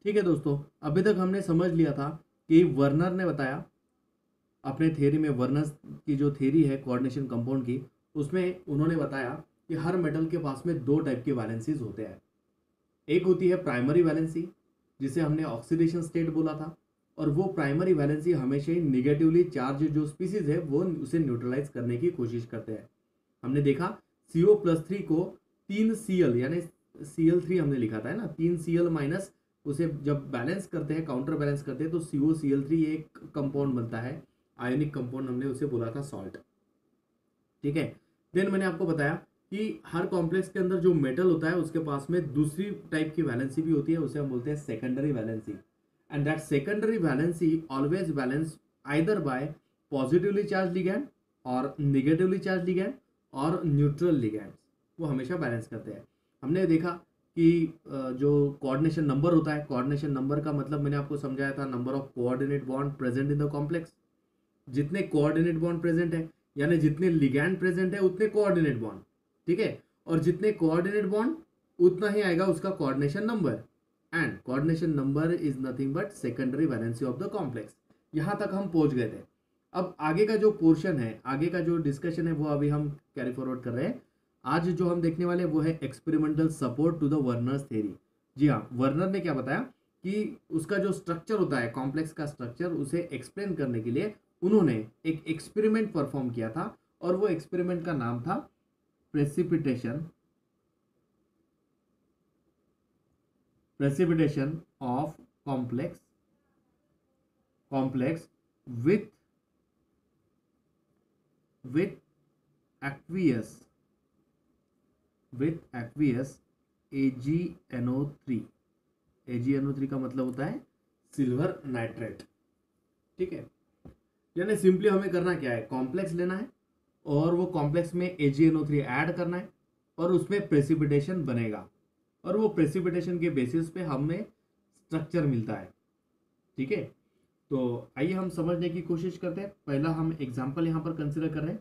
ठीक है दोस्तों, अभी तक हमने समझ लिया था कि वर्नर ने बताया अपने थ्योरी में, वर्नर की जो थ्योरी है कोऑर्डिनेशन कंपाउंड की, उसमें उन्होंने बताया कि हर मेटल के पास में दो टाइप के वैलेंसीज होते हैं। एक होती है प्राइमरी वैलेंसी, जिसे हमने ऑक्सीडेशन स्टेट बोला था, और वो प्राइमरी वैलेंसी हमेशा ही निगेटिवली चार्ज जो स्पीसीज है वो उसे न्यूट्रलाइज करने की कोशिश करते हैं। हमने देखा CO+3 को 3Cl यानी Cl3 हमने लिखा था है ना, 3Cl माइनस, उसे जब बैलेंस करते हैं, काउंटर बैलेंस करते हैं, तो COCl3 एक कंपाउंड बनता है, आयोनिक कंपाउंड, हमने उसे बोला था सॉल्ट। ठीक है। देन मैंने आपको बताया कि हर कॉम्प्लेक्स के अंदर जो मेटल होता है उसके पास में दूसरी टाइप की वैलेंसी भी होती है, उसे हम बोलते हैं secondary valency. And that secondary valency always balance either bye positively charge ligand और निगेटिवली चार्ज लिगैंड और न्यूट्रल लिगैंड, वो हमेशा बैलेंस करते हैं। हमने देखा कि जो कोऑर्डिनेशन नंबर होता है, कोऑर्डिनेशन नंबर का मतलब मैंने आपको समझाया था, number of coordinate bond present in the complex. जितने कोऑर्डिनेट बॉन्ड प्रेजेंट है यानी जितने लिगैंड प्रेजेंट है उतने कोऑर्डिनेट बॉन्ड, ठीक है, और जितने कोऑर्डिनेट बॉन्ड उतना ही आएगा उसका coordination number. And coordination number is nothing but secondary valency of the complex. यहां तक हम पहुंच गए थे। अब आगे का जो पोर्शन है, आगे का जो डिस्कशन है, वो अभी हम कैरी फॉरवर्ड कर रहे हैं। आज जो हम देखने वाले वो है experimental support to the Werner's theory. जी हाँ, वर्नर ने क्या बताया कि उसका जो स्ट्रक्चर होता है, कॉम्प्लेक्स का स्ट्रक्चर, उसे एक्सप्लेन करने के लिए उन्होंने एक एक्सपेरिमेंट परफॉर्म किया था, और वो एक्सपेरिमेंट का नाम था precipitation precipitation of complex complex with with aqueous AgNO3। AgNO3 का मतलब होता है सिल्वर नाइट्रेट। ठीक है, यानी सिंपली हमें करना क्या है, कॉम्प्लेक्स लेना है और वो कॉम्प्लेक्स में AgNO3 ऐड करना है और उसमें प्रेसिपिटेशन बनेगा, और वो प्रेसिपिटेशन के बेसिस पे हमें स्ट्रक्चर मिलता है। ठीक है, तो आइए हम समझने की कोशिश करते हैं। पहला हम एग्जांपल यहां पर कंसिडर कर रहे हैं,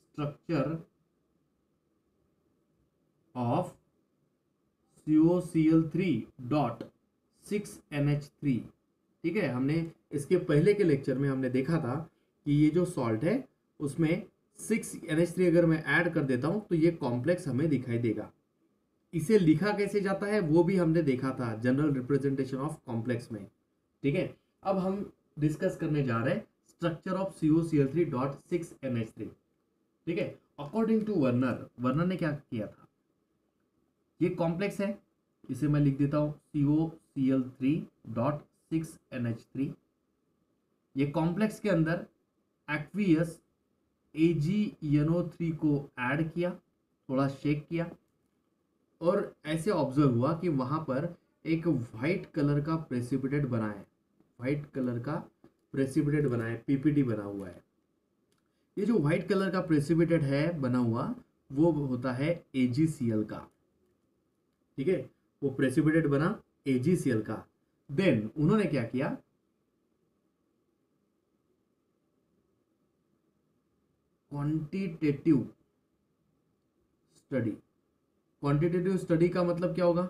स्ट्रक्चर ऑफ COCl3.6NH3। ठीक है, हमने इसके पहले के लेक्चर में हमने देखा था कि ये जो सॉल्ट है उसमें 6NH3 अगर मैं ऐड कर देता हूं तो ये कॉम्प्लेक्स हमें दिखाई देगा। इसे लिखा कैसे जाता है वो भी हमने देखा था जनरल रिप्रेजेंटेशन ऑफ कॉम्प्लेक्स में। ठीक है, अब हम डिस्कस करने जा रहे हैं स्ट्रक्चर ऑफ COCl3.6NH3। ठीक है, अकॉर्डिंग टू वर्नर ने क्या किया था, ये कॉम्प्लेक्स है, इसे मैं लिख देता हूं COCl3.6NH3। ये कॉम्प्लेक्स के अंदर एक्वियस AgNO3 को ऐड किया, थोड़ा शेक किया, और ऐसे ऑब्जर्व हुआ कि वहां पर एक व्हाइट कलर का प्रेसिपिटेट बना है, व्हाइट कलर का प्रेसिपिटेट बना है, PPT बना हुआ है। ये जो व्हाइट कलर का प्रेसिपिटेट है बना हुआ, वो होता है AgCl का। ठीक है, वो प्रेसिपिटेट बना AgCl का। देन उन्होंने क्या किया, क्वांटिटेटिव स्टडी। क्वांटिटेटिव स्टडी का मतलब क्या होगा,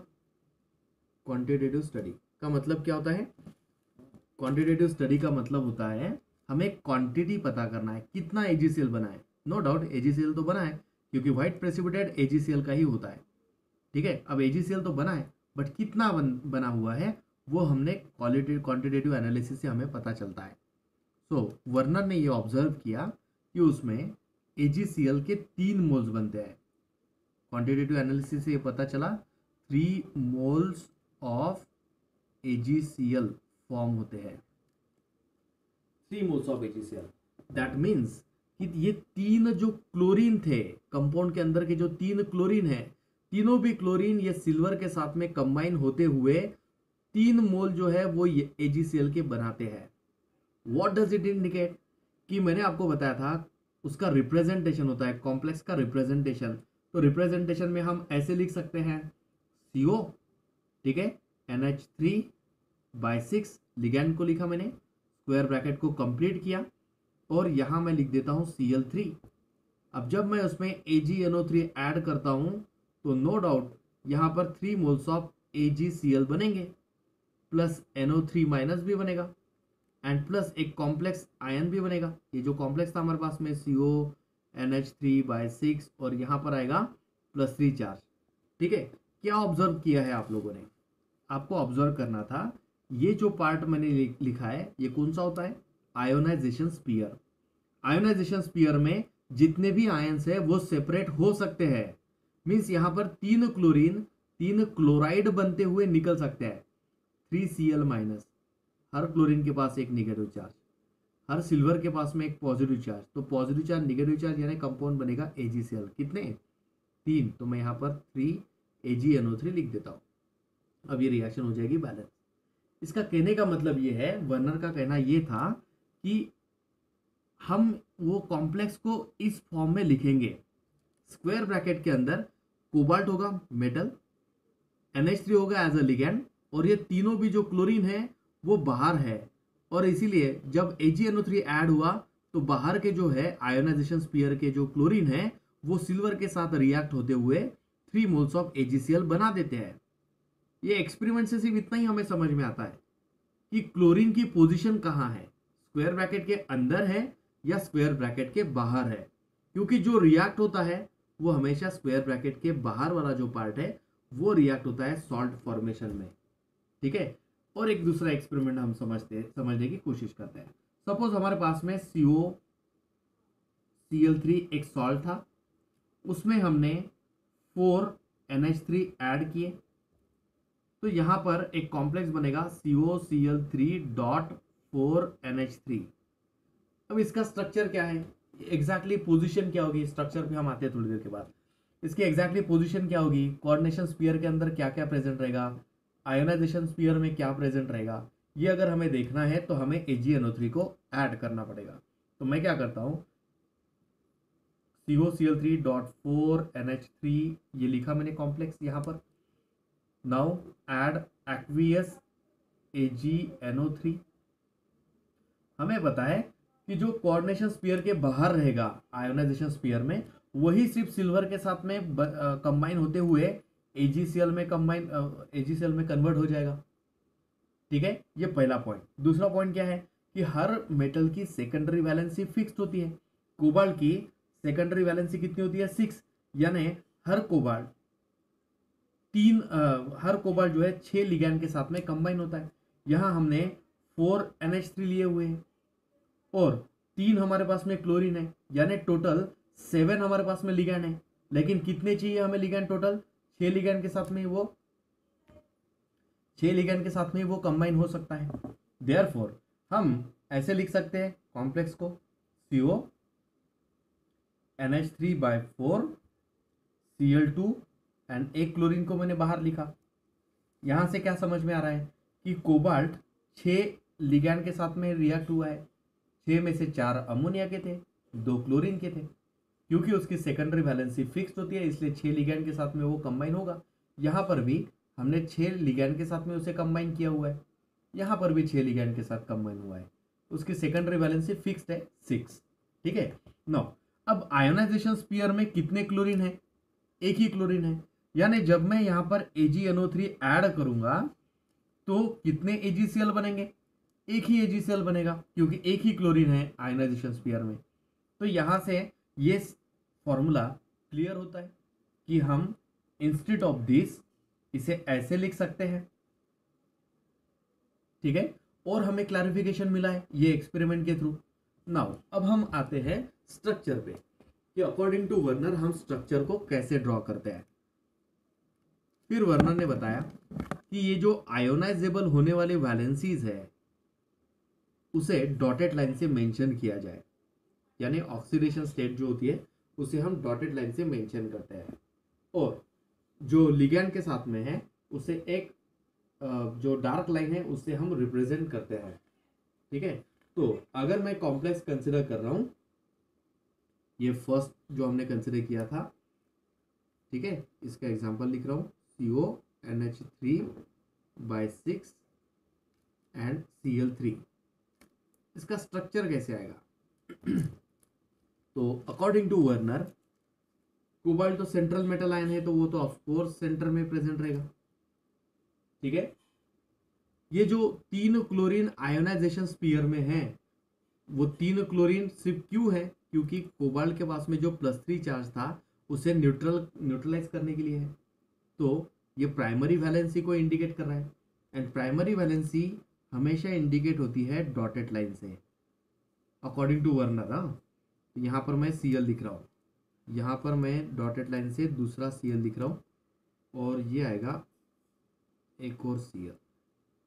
क्वांटिटेटिव स्टडी का मतलब क्या होता है, क्वांटिटेटिव स्टडी का मतलब होता है हमें क्वांटिटी पता करना है, कितना AgCl बना है। नो डाउट AgCl तो बना है क्योंकि व्हाइट प्रेसिपिटेट AgCl का ही होता है। ठीक है, अब AgCl तो बना है, बट कितना बना हुआ है वो हमने क्वांटिटेटिव एनालिसिस से हमें पता चलता है। सो वर्नर ने ये ऑब्जर्व किया कि उसमें AgCl के 3 मोल्स बनते हैं। क्वांटिटेटिव एनालिसिस से ये पता चला 3 मोल्स ऑफ AgCl फॉर्म होते हैं, 3 moles of AgCl। That means कि ये 3 जो क्लोरीन थे कंपाउंड के अंदर के, जो 3 क्लोरीन है, तीनों भी क्लोरीन ये सिल्वर के साथ में कंबाइन होते हुए 3 मोल जो है वो AgCl के बनाते हैं। व्हाट डज इट इंडिकेट, कि मैंने आपको बताया था उसका रिप्रेजेंटेशन होता है, कॉम्प्लेक्स का रिप्रेजेंटेशन। तो रिप्रेजेंटेशन में हम ऐसे लिख सकते हैं CO, ठीक है, NH3/6, लिगैंड को लिखा मैंने, स्क्वायर ब्रैकेट को कंप्लीट किया, और यहां मैं लिख देता हूं Cl3। अब जब मैं उसमें AgNO3 ऐड करता हूं तो नो डाउट यहां पर 3 मोल्स ऑफ AgCl बनेंगे। प्लस NO3 माइनस भी बनेगा एंड प्लस एक कॉम्प्लेक्स आयन भी बनेगा। ये जो कॉम्प्लेक्स था हमारे पास में CONH3/6 और यहाँ पर आएगा +3 चार्ज। ठीक है, क्या ऑब्जर्व किया है आप लोगों ने? आपको ऑब्जर्व करना था ये जो पार्ट मैंने लिखा है ये कौन सा होता है? Ionisation spear. आयोनाइजेशन स्पीयर में जितने भी आयंस है वो सेपरेट हो सकते हैं। मीन्स यहाँ पर 3 क्लोरीन 3 क्लोराइड बनते हुए निकल सकते हैं। 3Cl-, हर क्लोरीन के पास एक नेगेटिव चार्ज, हर सिल्वर के पास में एक पॉजिटिव चार्ज, तो पॉजिटिव चार्ज नेगेटिव चार्ज यानी कंपाउंड बनेगा AgCl। कितने? 3। तो मैं यहाँ पर 3AgNO3 लिख देता हूँ। अब ये रिएक्शन हो जाएगी बैलेंस। इसका कहने का मतलब ये है, वर्नर का कहना ये था कि हम वो कॉम्प्लेक्स को इस फॉर्म में लिखेंगे। स्क्वायर ब्रैकेट के अंदर कोबाल्ट होगा मेटल, NH3 होगा एज अ लिगैंड, और ये तीनों भी जो क्लोरीन है वो बाहर है, और इसीलिए जब AgNO3 ऐड हुआ तो बाहर के जो है आयोनाइजेशन स्पीयर के जो क्लोरीन है वो सिल्वर के साथ रिएक्ट होते हुए 3 मोल्स ऑफ AgCl बना देते हैं। ये एक्सपेरिमेंट से सिर्फ इतना ही हमें समझ में आता है कि क्लोरीन की पोजीशन कहाँ है, स्क्वायर ब्रैकेट के अंदर है या स्क्वायर ब्रैकेट के बाहर है, क्योंकि जो रिएक्ट होता है वो हमेशा स्क्वायर ब्रैकेट के बाहर वाला जो पार्ट है वो रिएक्ट होता है सॉल्ट फॉर्मेशन में। ठीक है, और एक दूसरा एक्सपेरिमेंट हम समझने की कोशिश करते हैं। सपोज हमारे पास में COCl3 एक सॉल्ट था, उसमें हमने 4NH3 ऐड किए, तो यहां पर एक कॉम्प्लेक्स बनेगा COCl3.4NH3। अब इसका स्ट्रक्चर क्या है, एग्जैक्टली पोजीशन क्या होगी, स्ट्रक्चर पे हम आते हैं थोड़ी देर के बाद। इसकी एग्जैक्टली पोजीशन क्या होगी, कोऑर्डिनेशन स्फीयर के अंदर क्या क्या प्रेजेंट रहेगा, आयोनाइजेशन स्फीयर में क्या प्रेजेंट रहेगा, ये अगर हमें देखना है तो हमें AgNO3 को ऐड करना पड़ेगा। तो मैं क्या करता हूं, COCl3.4NH3 ये लिखा मैंने कॉम्प्लेक्स यहां पर। Now add aqueous AgNO3। हमें पता है कि जो कोऑर्डिनेशन स्फीयर के बाहर रहेगा आयोनाइजेशन स्फीयर में, वही सिर्फ सिल्वर के साथ में कंबाइन होते हुए AgCl में कन्वर्ट हो जाएगा। ठीक है, ये पहला पॉइंट। दूसरा पॉइंट क्या है कि हर मेटल की सेकेंडरी वैलेंसी फिक्स्ड होती है। कोबाल्ट की सेकेंडरी वैलेंसी कितनी होती है? 6, यानी हर कोबाल्ट जो है 6 लिगैंड के साथ में कंबाइन होता है। यहां हमने 4NH3 लिए हुए हैं और 3 हमारे पास में क्लोरीन है, यानी टोटल 7 हमारे पास में लिगैंड है। लेकिन कितने चाहिए हमें लिगैंड? टोटल 6 लिगैंड के साथ में वो कंबाइन हो सकता है। देयरफॉर हम ऐसे लिख सकते हैं कॉम्प्लेक्स को CONH3/4 Cl2 एंड एक क्लोरीन को मैंने बाहर लिखा। यहां से क्या समझ में आ रहा है कि कोबाल्ट 6 लिगैंड के साथ में रिएक्ट हुआ है। 6 में से 4 अमोनिया के थे, 2 क्लोरीन के थे। क्योंकि उसकी सेकेंडरी वैलेंसी फिक्स्ड होती है इसलिए 6 लिगैंड के साथ में वो कंबाइन होगा। यहाँ पर भी हमने 6 लिगैंड के साथ में उसे कंबाइन किया हुआ है, यहाँ पर भी 6 लिगैंड के साथ कंबाइन हुआ है। उसकी सेकेंडरी वैलेंसी फिक्स्ड है 6। ठीक है, नो अब आयोनाइजेशन स्फीयर में कितने क्लोरीन है? एक ही क्लोरीन है, यानी जब मैं यहाँ पर AgNO3 ऐड करूंगा तो कितने AgCl बनेंगे? एक ही AgCl बनेगा, क्योंकि एक ही क्लोरीन है आयोनाइजेशन स्फीयर में। तो यहां से ये फॉर्मूला क्लियर होता है कि हम इंस्टेड ऑफ दिस इसे ऐसे लिख सकते हैं। ठीक है, और हमें क्लैरिफिकेशन मिला है ये एक्सपेरिमेंट के थ्रू। नाउ अब हम आते हैं स्ट्रक्चर पे कि अकॉर्डिंग टू वर्नर हम स्ट्रक्चर को कैसे ड्रॉ करते हैं। फिर वर्नर ने बताया कि ये जो आयोनाइजेबल होने वाली वैलेंसीज है उसे डॉटेड लाइन से मेंशन किया जाए, यानी ऑक्सीडेशन स्टेट जो होती है उसे हम डॉटेड लाइन से मेंशन करते हैं, और जो लिगैंड के साथ में है उसे एक जो डार्क लाइन है उससे हम रिप्रेजेंट करते हैं। ठीक है, तो अगर मैं कॉम्प्लेक्स कंसिडर कर रहा हूं, ये फर्स्ट जो हमने कंसिडर किया था, ठीक है, इसका एग्जांपल लिख रहा हूं CONH3/6 एंड Cl3। इसका स्ट्रक्चर कैसे आएगा? तो अकॉर्डिंग टू वर्नर कोबाल्ट तो सेंट्रल मेटल आयन है, तो वो तो ऑफ कोर्स सेंटर में प्रेजेंट रहेगा। ठीक है, ये जो 3 क्लोरीन आयोनाइजेशन स्पीयर में है, वो 3 क्लोरीन सिर्फ क्यों है? क्योंकि कोबाल्ट के पास में जो +3 चार्ज था उसे न्यूट्रलाइज करने के लिए है। तो ये प्राइमरी वैलेंसी को इंडिकेट कर रहा है, एंड प्राइमरी वैलेंसी हमेशा इंडिकेट होती है डॉटेड लाइन से, अकॉर्डिंग टू वर्नर। हाँ, यहाँ पर मैं Cl लिख रहा हूँ, यहाँ पर मैं डॉटेड लाइन से दूसरा Cl लिख रहा हूँ, और ये आएगा एक और Cl।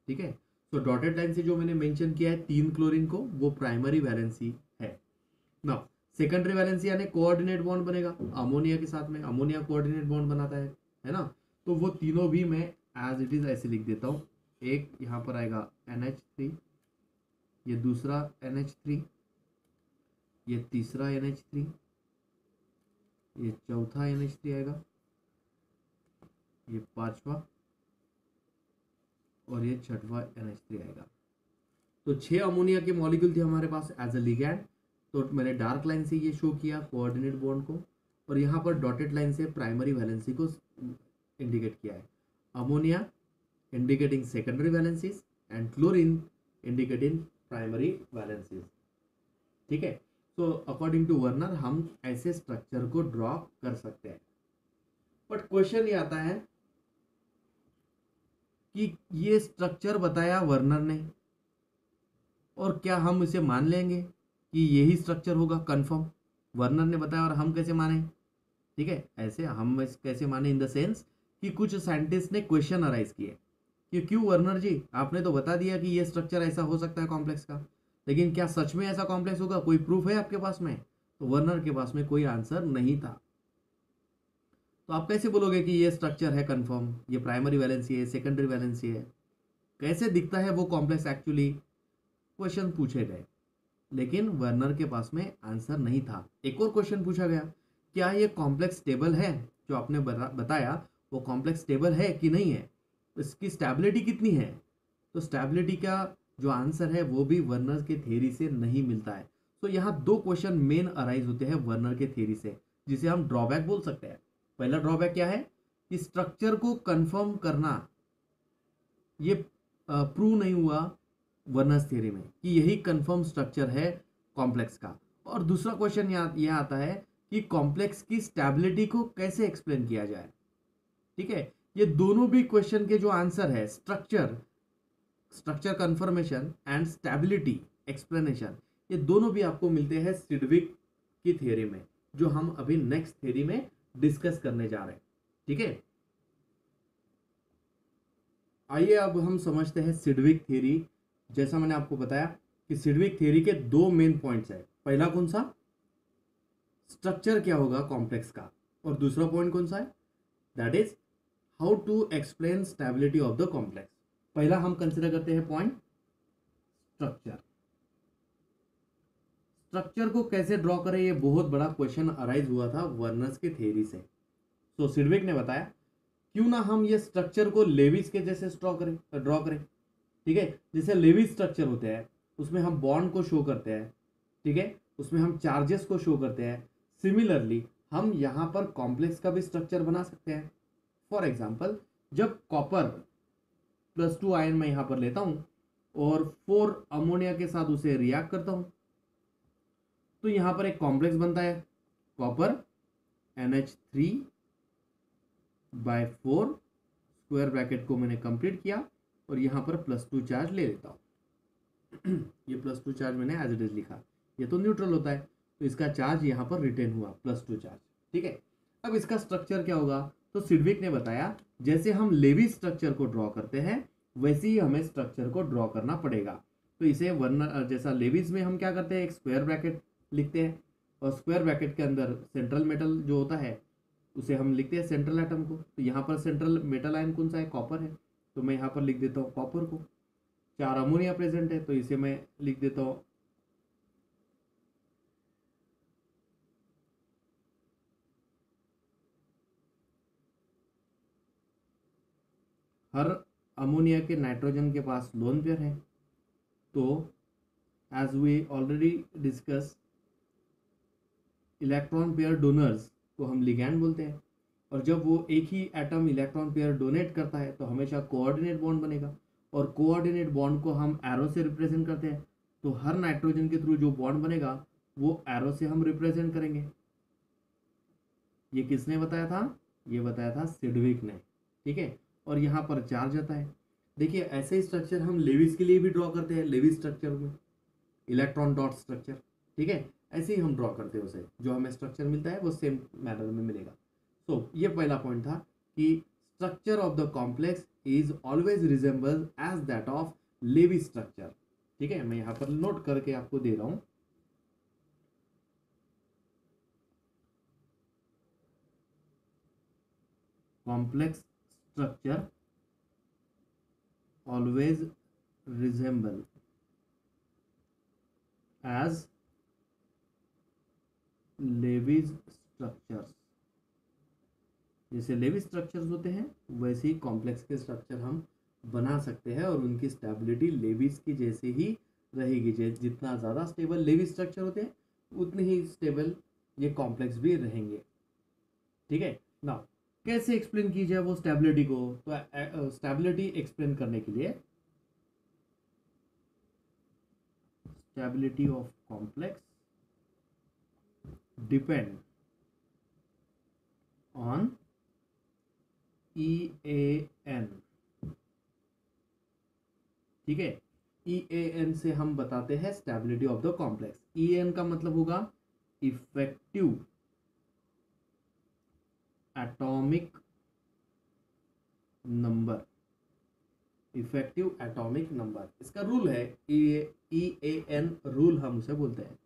ठीक है, तो डॉटेड लाइन से जो मैंने मेंशन किया है 3 क्लोरीन को, वो प्राइमरी वैलेंसी है। नाउ सेकेंडरी वैलेंसी यानी कोऑर्डिनेट बॉन्ड बनेगा अमोनिया के साथ में, अमोनिया कोऑर्डिनेट बॉन्ड बनाता है ना। तो वो तीनों भी मैं एज इट इज ऐसे लिख देता हूँ। एक यहाँ पर आएगा NH3, ये दूसरा NH3, ये तीसरा NH3, ये चौथा NH3 आएगा, ये पांचवा, और ये छठवा NH3 आएगा। तो 6 अमोनिया के मॉलिक्यूल थे हमारे पास एज अ लिगैंड। तो मैंने डार्क लाइन से ये शो किया कोऑर्डिनेट बॉन्ड को, और यहाँ पर डॉटेड लाइन से प्राइमरी वैलेंसी को इंडिकेट किया है। Ammonia indicating secondary valencies and chlorine indicating primary valencies. ठीक है, तो अकॉर्डिंग टू वर्नर हम ऐसे स्ट्रक्चर को ड्रॉ कर सकते हैं। बट क्वेश्चन ये आता है कि ये स्ट्रक्चर बताया वर्नर ने, और क्या हम इसे मान लेंगे कि यही स्ट्रक्चर होगा कंफर्म? वर्नर ने बताया और हम कैसे माने? ठीक है, ऐसे हम कैसे माने इन द सेंस कि कुछ साइंटिस्ट ने क्वेश्चन अराइज किए कि क्यों वर्नर जी, आपने तो बता दिया कि ये स्ट्रक्चर ऐसा हो सकता है कॉम्प्लेक्स का, लेकिन क्या सच में ऐसा कॉम्प्लेक्स होगा? कोई प्रूफ है आपके पास में? तो वर्नर के पास में कोई आंसर नहीं था। तो आप कैसे बोलोगे कि ये स्ट्रक्चर है कंफर्म, ये प्राइमरी वैलेंसी है, सेकेंडरी वैलेंसी है, कैसे दिखता है वो कॉम्प्लेक्स एक्चुअली? क्वेश्चन पूछे गए, लेकिन वर्नर के पास में आंसर नहीं था। एक और क्वेश्चन पूछा गया, क्या ये कॉम्प्लेक्स स्टेबल है? जो आपने बताया वो कॉम्प्लेक्स स्टेबल है कि नहीं है, इसकी स्टेबिलिटी कितनी है? तो स्टेबिलिटी का जो आंसर है वो भी वर्नर के थ्योरी से नहीं मिलता है। तो यहाँ 2 क्वेश्चन मेन अराइज होते हैं वर्नर के थ्योरी से, जिसे हम ड्रॉबैक बोल सकते हैं। पहला ड्रॉबैक क्या है कि स्ट्रक्चर को कंफर्म करना ये प्रूव नहीं हुआ वर्नर्स थ्योरी में कि यही कंफर्म स्ट्रक्चर है कॉम्प्लेक्स का। और दूसरा क्वेश्चन यह आता है कि कॉम्प्लेक्स की स्टेबिलिटी को कैसे एक्सप्लेन किया जाए। ठीक है, ये दोनों भी क्वेश्चन के जो आंसर है structure confirmation and stability explanation, ये दोनों भी आपको मिलते हैं सिडविक की थ्योरी में, जो हम अभी नेक्स्ट थ्योरी में डिस्कस करने जा रहे हैं। ठीक है, आइए अब हम समझते हैं सिडविक थ्योरी। जैसा मैंने आपको बताया कि सिडविक थ्योरी के 2 मेन पॉइंट्स है। पहला कौन सा? स्ट्रक्चर क्या होगा कॉम्प्लेक्स का, और दूसरा पॉइंट कौन सा है? That is how to explain stability of the complex. पहला हम कंसिडर करते हैं पॉइंट स्ट्रक्चर। स्ट्रक्चर को कैसे ड्रॉ करें, ये बहुत बड़ा क्वेश्चन अराइज हुआ था वर्नर्स के थ्योरी से। तो सिडविक ने बताया क्यों ना हम ये स्ट्रक्चर को लेविस के जैसे ड्रॉ करें। ठीक है, जैसे लेविस स्ट्रक्चर होते हैं उसमें हम बॉन्ड को शो करते हैं, ठीक है, उसमें हम चार्जेस को शो करते हैं। सिमिलरली हम यहाँ पर कॉम्प्लेक्स का भी स्ट्रक्चर बना सकते हैं। फॉर एग्जाम्पल, जब कॉपर +2 आयन मैं यहाँ पर लेता हूँ और 4 अमोनिया के साथ उसे रिएक्ट करता हूँ, तो यहाँ पर एक कॉम्प्लेक्स बनता है कॉपर NH3/4, स्क्वायर ब्रैकेट को मैंने कंप्लीट किया और यहाँ पर +2 चार्ज ले लेता हूँ। ये +2 चार्ज मैंने एज इट इज लिखा, ये तो न्यूट्रल होता है, तो इसका चार्ज यहाँ पर रिटेन हुआ +2 चार्ज। ठीक है, अब इसका स्ट्रक्चर क्या होगा? तो सिडविक ने बताया जैसे हम लेविस स्ट्रक्चर को ड्रॉ करते हैं वैसे ही हमें स्ट्रक्चर को ड्रॉ करना पड़ेगा। तो इसे वर्नर जैसा लेविस में हम क्या करते हैं, एक स्क्वायर ब्रैकेट लिखते हैं, और स्क्वायर ब्रैकेट के अंदर सेंट्रल मेटल जो होता है उसे हम लिखते हैं सेंट्रल एटम को। तो यहाँ पर सेंट्रल मेटल आयन कौन सा है? कॉपर है, तो मैं यहाँ पर लिख देता हूँ कॉपर को। 4 अमोनिया प्रेजेंट है, तो इसे मैं लिख देता हूँ हर अमोनिया के नाइट्रोजन के पास लोन पेयर है। तो as we already discuss, electron pair donors को हम लिगैंड बोलते हैं, और जब वो एक ही एटम इलेक्ट्रॉन पेयर डोनेट करता है तो हमेशा कोऑर्डिनेट बॉन्ड बनेगा, और कोऑर्डिनेट बॉन्ड को हम एरो से रिप्रेजेंट करते हैं, तो हर नाइट्रोजन के थ्रू जो बॉन्ड बनेगा वो एरो से हम रिप्रेजेंट करेंगे। ये किसने बताया था? ये बताया था सिडविक ने, ठीक है। और यहाँ पर चार्ज आता है। देखिए ऐसे स्ट्रक्चर हम लेविस के लिए भी ड्रॉ करते हैं, लेविस स्ट्रक्चर में इलेक्ट्रॉन डॉट स्ट्रक्चर, ठीक है। ऐसे ही हम ड्रॉ करते हैं उसे, जो हमें स्ट्रक्चर मिलता है वो सेम मैनर में मिलेगा। सो ये पहला पॉइंट था कि structure of the complex is always resemble as that of Lewis structure, ठीक है। मैं यहाँ पर नोट करके आपको दे रहा हूँ। Complex structure always resemble as Lewis structures। जैसे लेवी स्ट्रक्चर्स होते हैं वैसे ही कॉम्प्लेक्स के स्ट्रक्चर हम बना सकते हैं और उनकी स्टेबिलिटी लेविस की जैसे ही रहेगी। जितना ज़्यादा स्टेबल लेवी स्ट्रक्चर होते हैं उतने ही स्टेबल ये कॉम्प्लेक्स भी रहेंगे, ठीक है ना। कैसे एक्सप्लेन की जाए वो स्टेबिलिटी को? तो स्टेबिलिटी एक्सप्लेन करने के लिए stability of complex depend on EAN, ठीक है। EAN से हम बताते हैं stability of the complex. EAN का मतलब होगा effective atomic number, effective atomic number इसका रूल है। EAN रूल हम उसे बोलते हैं।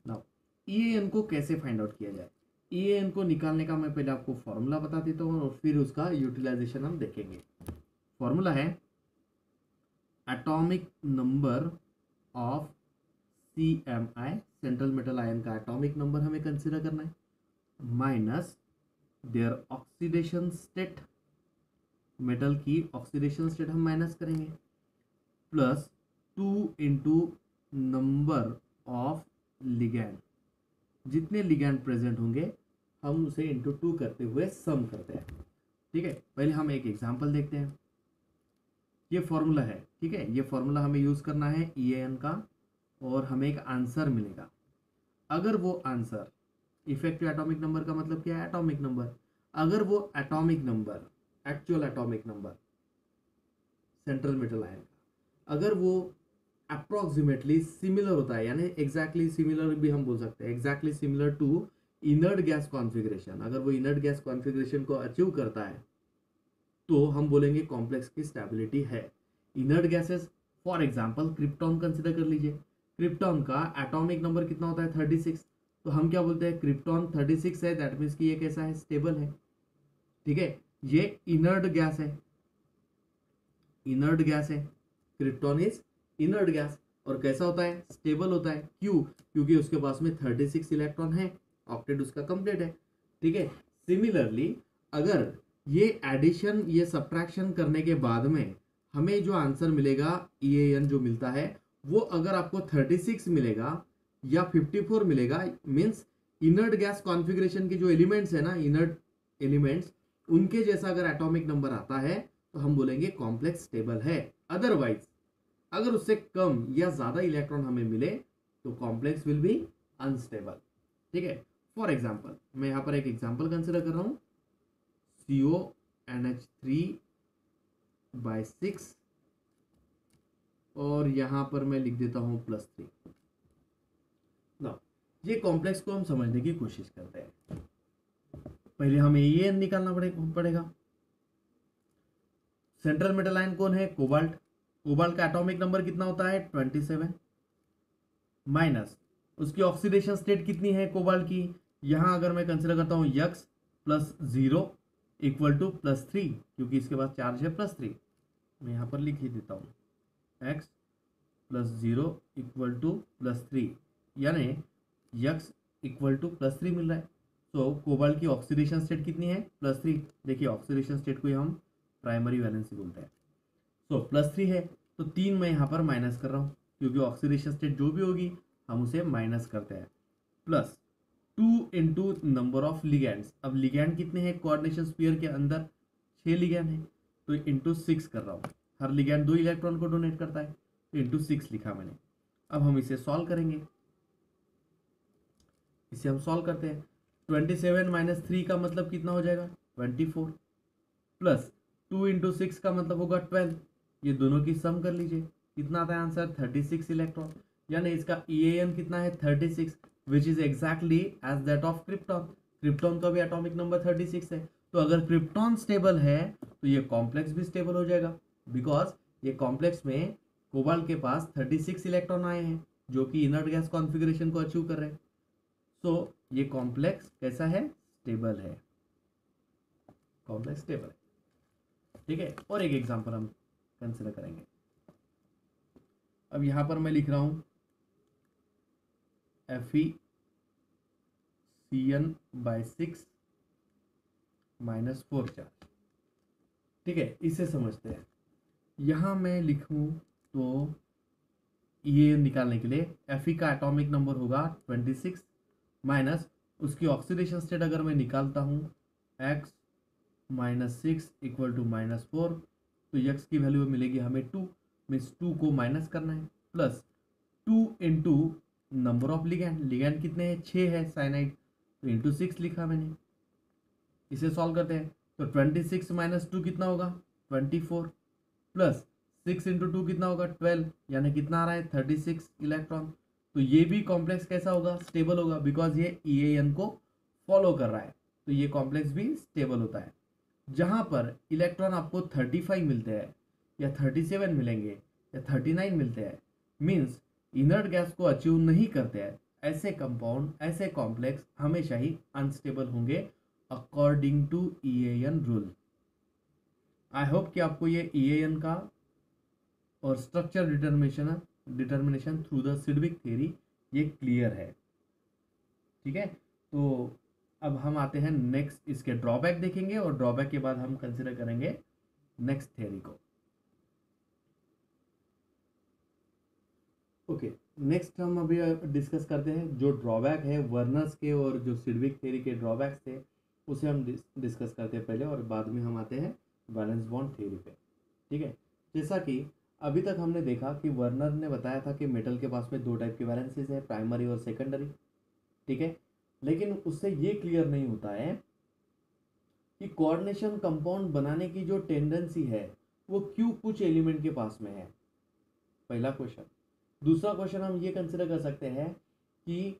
नाउ EAN को कैसे फाइंड आउट किया जाए? EAN को निकालने का मैं पहले आपको फॉर्मूला बता देता हूँ और फिर उसका यूटिलाइजेशन हम देखेंगे। फॉर्मूला है atomic number of CMI, central metal ion का एटॉमिक नंबर हमें कंसिडर करना है, minus their oxidation state, metal की ऑक्सीडेशन स्टेट हम माइनस करेंगे, plus 2 into number of ligand, जितने लिगैंड प्रेजेंट होंगे हम उसे इंटू 2 करते हुए सम करते हैं, ठीक है। पहले हम एक एग्जांपल देखते हैं। ये फॉर्मूला है, ठीक है। ये फॉर्मूला हमें यूज करना है EAN का और हमें एक आंसर मिलेगा। अगर वो आंसर, इफेक्टिव एटॉमिक नंबर का मतलब क्या है? Atomic number. अगर वो atomic number, actual atomic number central metal ion का, अगर वो अप्रोक्सीमेटली सिमिलर होता है, यानी एग्जैक्टली सिमिलर भी हम बोल सकते हैं, exactly similar to inert gas configuration, अगर वो इनर्ट गैस कॉन्फ़िगरेशन को अचीव करता है तो हम बोलेंगे कॉम्प्लेक्स की स्टेबिलिटी है। Inert gases for example krypton consider कर लीजिए। क्रिप्टॉन का एटॉमिक नंबर कितना होता है? 36। तो हम क्या बोलते हैं? क्रिप्टॉन 36 है, दैट मीन्स कि ये कैसा है? स्टेबल है, ठीक है। ये इनर्ट गैस है, इनर्ट गैस है, क्रिप्टॉन इज इनर्ट गैस। और कैसा होता है? स्टेबल होता है। क्यों? क्योंकि उसके पास में 36 इलेक्ट्रॉन है, ऑक्टेट उसका कंप्लीट है, ठीक है। सिमिलरली अगर ये एडिशन, ये सब्ट्रैक्शन करने के बाद में हमें जो आंसर मिलेगा, EAN जो मिलता है, वो अगर आपको 36 मिलेगा या 54 मिलेगा, मीन्स इनर्ट गैस कॉन्फ़िगरेशन के जो एलिमेंट्स है ना, इनर्ट एलिमेंट्स, उनके जैसा अगर एटॉमिक नंबर आता है तो हम बोलेंगे कॉम्प्लेक्स स्टेबल है। अदरवाइज अगर उससे कम या ज्यादा इलेक्ट्रॉन हमें मिले तो कॉम्प्लेक्स विल बी अनस्टेबल, ठीक है। फॉर एग्जांपल मैं यहाँ पर एक एग्जांपल कंसिडर कर रहा हूँ, CONH3/6 और यहाँ पर मैं लिख देता हूँ +3। ना ये कॉम्प्लेक्स को हम समझने की कोशिश करते हैं। पहले हमें EAN निकालना पड़ेगा। सेंट्रल मेटल आयन कौन है? कोबाल्ट। कोबाल्ट का एटॉमिक नंबर कितना होता है? 27, माइनस उसकी ऑक्सीडेशन स्टेट कितनी है कोबाल्ट की? यहां अगर मैं कंसिडर करता हूं X + 0 = +3, क्योंकि इसके पास चार्ज है +3। मैं यहां पर लिख ही देता हूं X + 0 = +3, यानी X = +3 मिल रहा है। तो कोबाल्ट की ऑक्सीडेशन स्टेट कितनी है? +3। देखिए ऑक्सीडेशन स्टेट को ही हम प्राइमरी वैलेंसी बोलते हैं। तो +3 है, तो 3 मैं यहाँ पर माइनस कर रहा हूँ, क्योंकि ऑक्सीडेशन स्टेट जो भी होगी हम उसे माइनस करते हैं, plus 2 into number of ligands. अब लिगैंड कितने हैं कोऑर्डिनेशन स्फीयर के अंदर? 6 लिगैंड है, तो इंटू 6 कर रहा हूँ। हर लिगैंड 2 इलेक्ट्रॉन को डोनेट करता है, इंटू 6 लिखा मैंने। अब हम इसे सॉल्व करेंगे, इसे हम सॉल्व करते हैं। 27 माइनस 3 का मतलब कितना हो जाएगा 24, प्लस 2 इंटू 6 का मतलब होगा 12। ये दोनों की सम कर लीजिए, कितना आता है आंसर 36 इलेक्ट्रॉन, यानी इसका EAN कितना है 36, which is exactly as that of krypton. Krypton का भी एटॉमिक नंबर 36 है, तो अगर क्रिप्टॉन स्टेबल है तो ये कॉम्प्लेक्स भी स्टेबल हो जाएगा, बिकॉज ये कॉम्प्लेक्स में कोबाल्ट के पास 36 इलेक्ट्रॉन आए हैं जो कि इनर्ट गैस कॉन्फ़िगरेशन को अचीव कर रहे हैं। सो ये कॉम्प्लेक्स कैसा है, स्टेबल है, कॉम्प्लेक्स स्टेबल है। ठीक है, और एक एग्जांपल हम कंसिडर करेंगे। अब यहां पर मैं लिख रहा हूं FeCN/6 -4 चार्ज। ठीक है, इसे समझते हैं। यहां मैं लिखूं तो ये निकालने के लिए Fe का एटॉमिक नंबर होगा 26 माइनस उसकी ऑक्सीडेशन स्टेट अगर मैं निकालता हूं x -6 इक्वल टू -4, तो x की वैल्यू मिलेगी हमें 2, मीन्स 2 को माइनस करना है, plus 2 into number of ligand, ligand कितने हैं 6 है साइनाइड, तो इंटू 6 लिखा मैंने। इसे सॉल्व करते हैं तो 26 माइनस 2 कितना होगा 24, प्लस 6 इंटू 2 कितना होगा 12, यानी कितना आ रहा है 36 इलेक्ट्रॉन। तो ये भी कॉम्प्लेक्स कैसा होगा, स्टेबल होगा, बिकॉज ये EAN को फॉलो कर रहा है, तो ये कॉम्प्लेक्स भी स्टेबल होता है। जहां पर इलेक्ट्रॉन आपको 35 मिलते हैं या 37 मिलेंगे या 39 मिलते हैं, मीन्स इनर्ट गैस को अचीव नहीं करते हैं, ऐसे कंपाउंड, ऐसे कॉम्प्लेक्स हमेशा ही अनस्टेबल होंगे according to EAN rule. I hope कि आपको ये EAN का और structure determination through the Sidgwick theory ये क्लियर है। ठीक है, तो अब हम आते हैं नेक्स्ट, इसके ड्रॉबैक देखेंगे और ड्रॉबैक के बाद हम कंसिडर करेंगे नेक्स्ट थ्योरी को। ओके, नेक्स्ट हम अभी डिस्कस करते हैं जो ड्रॉबैक है वर्नर्स के और जो सिडविक थ्योरी के ड्रॉबैक्स थे उसे हम डिस्कस करते हैं पहले, और बाद में हम आते हैं वैलेंस बॉन्ड थ्योरी पे। ठीक है, जैसा कि अभी तक हमने देखा कि वर्नर ने बताया था कि मेटल के पास में 2 टाइप के वैलेंसीज है, प्राइमरी और सेकेंडरी। ठीक है, लेकिन उससे ये क्लियर नहीं होता है कि कोऑर्डिनेशन कंपाउंड बनाने की जो टेंडेंसी है वो क्यों कुछ एलिमेंट के पास में है, पहला क्वेश्चन। दूसरा क्वेश्चन हम ये कंसिडर कर सकते हैं कि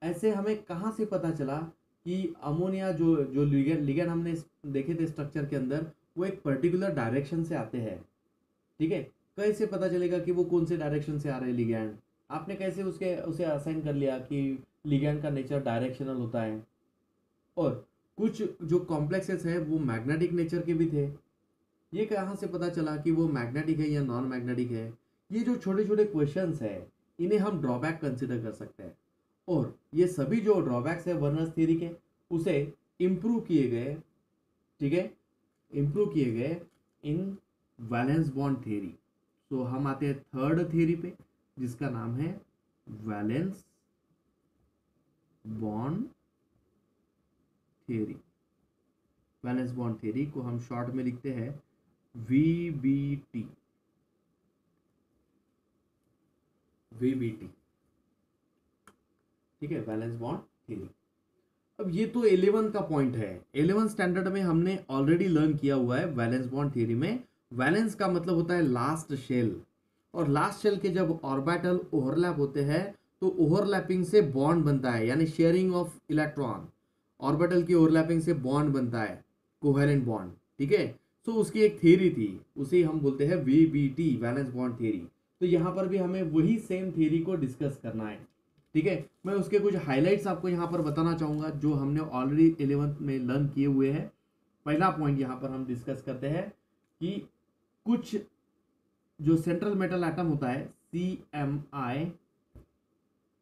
ऐसे हमें कहाँ से पता चला कि अमोनिया जो जो लिगेंड हमने देखे थे स्ट्रक्चर के अंदर वो एक पर्टिकुलर डायरेक्शन से आते हैं। ठीक है, कैसे पता चलेगा कि वो कौन से डायरेक्शन से आ रहे हैं लिगैंड, आपने कैसे उसे असाइन कर लिया कि लिगैंड का नेचर डायरेक्शनल होता है, और कुछ जो कॉम्प्लेक्सेस है वो मैग्नेटिक नेचर के भी थे, ये कहाँ से पता चला कि वो मैग्नेटिक है या नॉन मैग्नेटिक है। ये जो छोटे छोटे क्वेश्चंस है इन्हें हम ड्रॉबैक कंसिडर कर सकते हैं, और ये सभी जो ड्रॉबैक्स है वर्नर्स थ्योरी के उसे इम्प्रूव किए गए। ठीक है, इम्प्रूव किए गए इन वैलेंस बॉन्ड थ्योरी। तो हम आते हैं थर्ड थ्योरी पे जिसका नाम है valence bond theory. Valence bond theory को हम शॉर्ट में लिखते हैं VBT। ठीक है, वैलेंस बॉन्ड थ्योरी। अब ये तो 11 का पॉइंट है, 11 स्टैंडर्ड में हमने ऑलरेडी लर्न किया हुआ है वैलेंस बॉन्ड थ्योरी में। वैलेंस का मतलब होता है लास्ट शेल, और लास्ट शेल के जब ऑर्बिटल ओवरलैप होते हैं तो ओवरलैपिंग से बॉन्ड बनता है, यानी शेयरिंग ऑफ इलेक्ट्रॉन, ऑर्बिटल की ओवरलैपिंग से बॉन्ड बनता है, कोवेलेंट बॉन्ड। ठीक है, तो उसकी एक थ्योरी थी, उसे हम बोलते हैं VBT, वैलेंस बॉन्ड थ्योरी। तो यहाँ पर भी हमें वही सेम थ्योरी को डिस्कस करना है। ठीक है, मैं उसके कुछ हाइलाइट्स आपको यहाँ पर बताना चाहूँगा जो हमने ऑलरेडी 11th में लर्न किए हुए हैं। पहला पॉइंट यहाँ पर हम डिस्कस करते हैं कि कुछ जो सेंट्रल मेटल एटम होता है CMI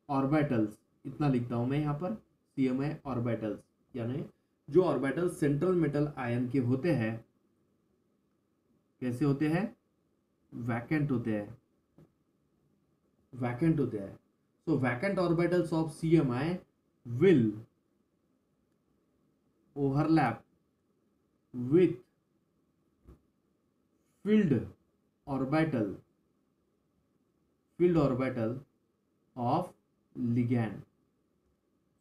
ऑर्बिटल्स, इतना लिखता हूँ मैं यहाँ पर CMI ऑर्बिटल्स, यानी जो ऑर्बिटल सेंट्रल मेटल आयन के होते हैं, कैसे होते हैं, वैकेंट होते हैं, वैकेंट होते हैं। So vacant orbitals of CMI will overlap with filled orbital, field orbital of ligand.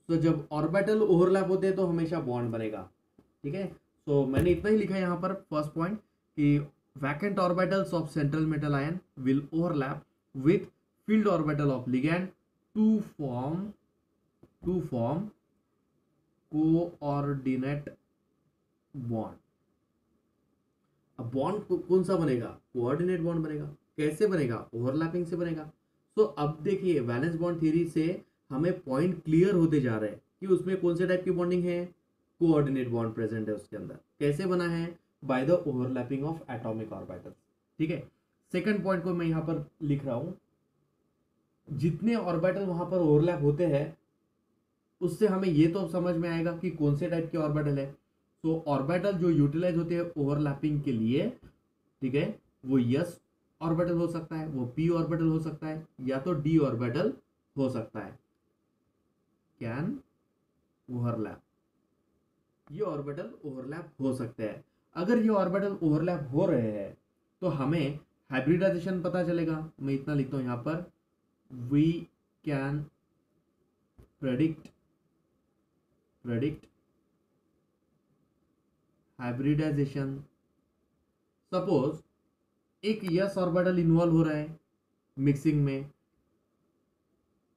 तो जब ऑर्बिटल ओवरलैप होते हैं तो हमेशा बॉन्ड बनेगा, ठीक है। तो मैंने इतना ही लिखा है यहाँ पर फर्स्ट पॉइंट कि vacant orbitals of central metal ion will overlap with field orbital of ligand to form coordinate bond. अब बॉन्ड कौन सा बनेगा? कोऑर्डिनेट बॉन्ड बनेगा। कैसे बनेगा? ओवरलैपिंग से बनेगा। तो अब देखिए वैलेंस बॉन्ड थ्योरी से हमें पॉइंट क्लियर होते जा रहे हैं कि उसमें कौन से टाइप की बॉन्डिंग है, कोऑर्डिनेट बॉन्ड प्रेजेंट है उसके अंदर। कैसे बना है? By the overlapping of atomic orbitals, ठीक है। सेकंड पॉइंट को मैं यहाँ पर लिख रहा हूं, जितने ऑर्बिटल वहां पर ओवरलैप होते हैं उससे हमें ये तो समझ में आएगा कि कौन से टाइप के ऑर्बिटल है। तो ऑर्बिटल जो यूटिलाइज होते हैं ओवरलैपिंग के लिए, ठीक है, वो यस ऑर्बिटल हो सकता है, वो पी ऑर्बिटल हो सकता है, या तो डी ऑर्बिटल हो सकता है। कैन ओवरलैप, ये ऑर्बिटल ओवरलैप हो सकते हैं। अगर ये ऑर्बिटल ओवरलैप हो रहे हैं तो हमें हाइब्रिडाइजेशन पता चलेगा। मैं इतना लिखता हूं यहां पर, we can predict hybridisation. Suppose एक यस ऑर्बिटल इन्वॉल्व हो रहा है मिक्सिंग में,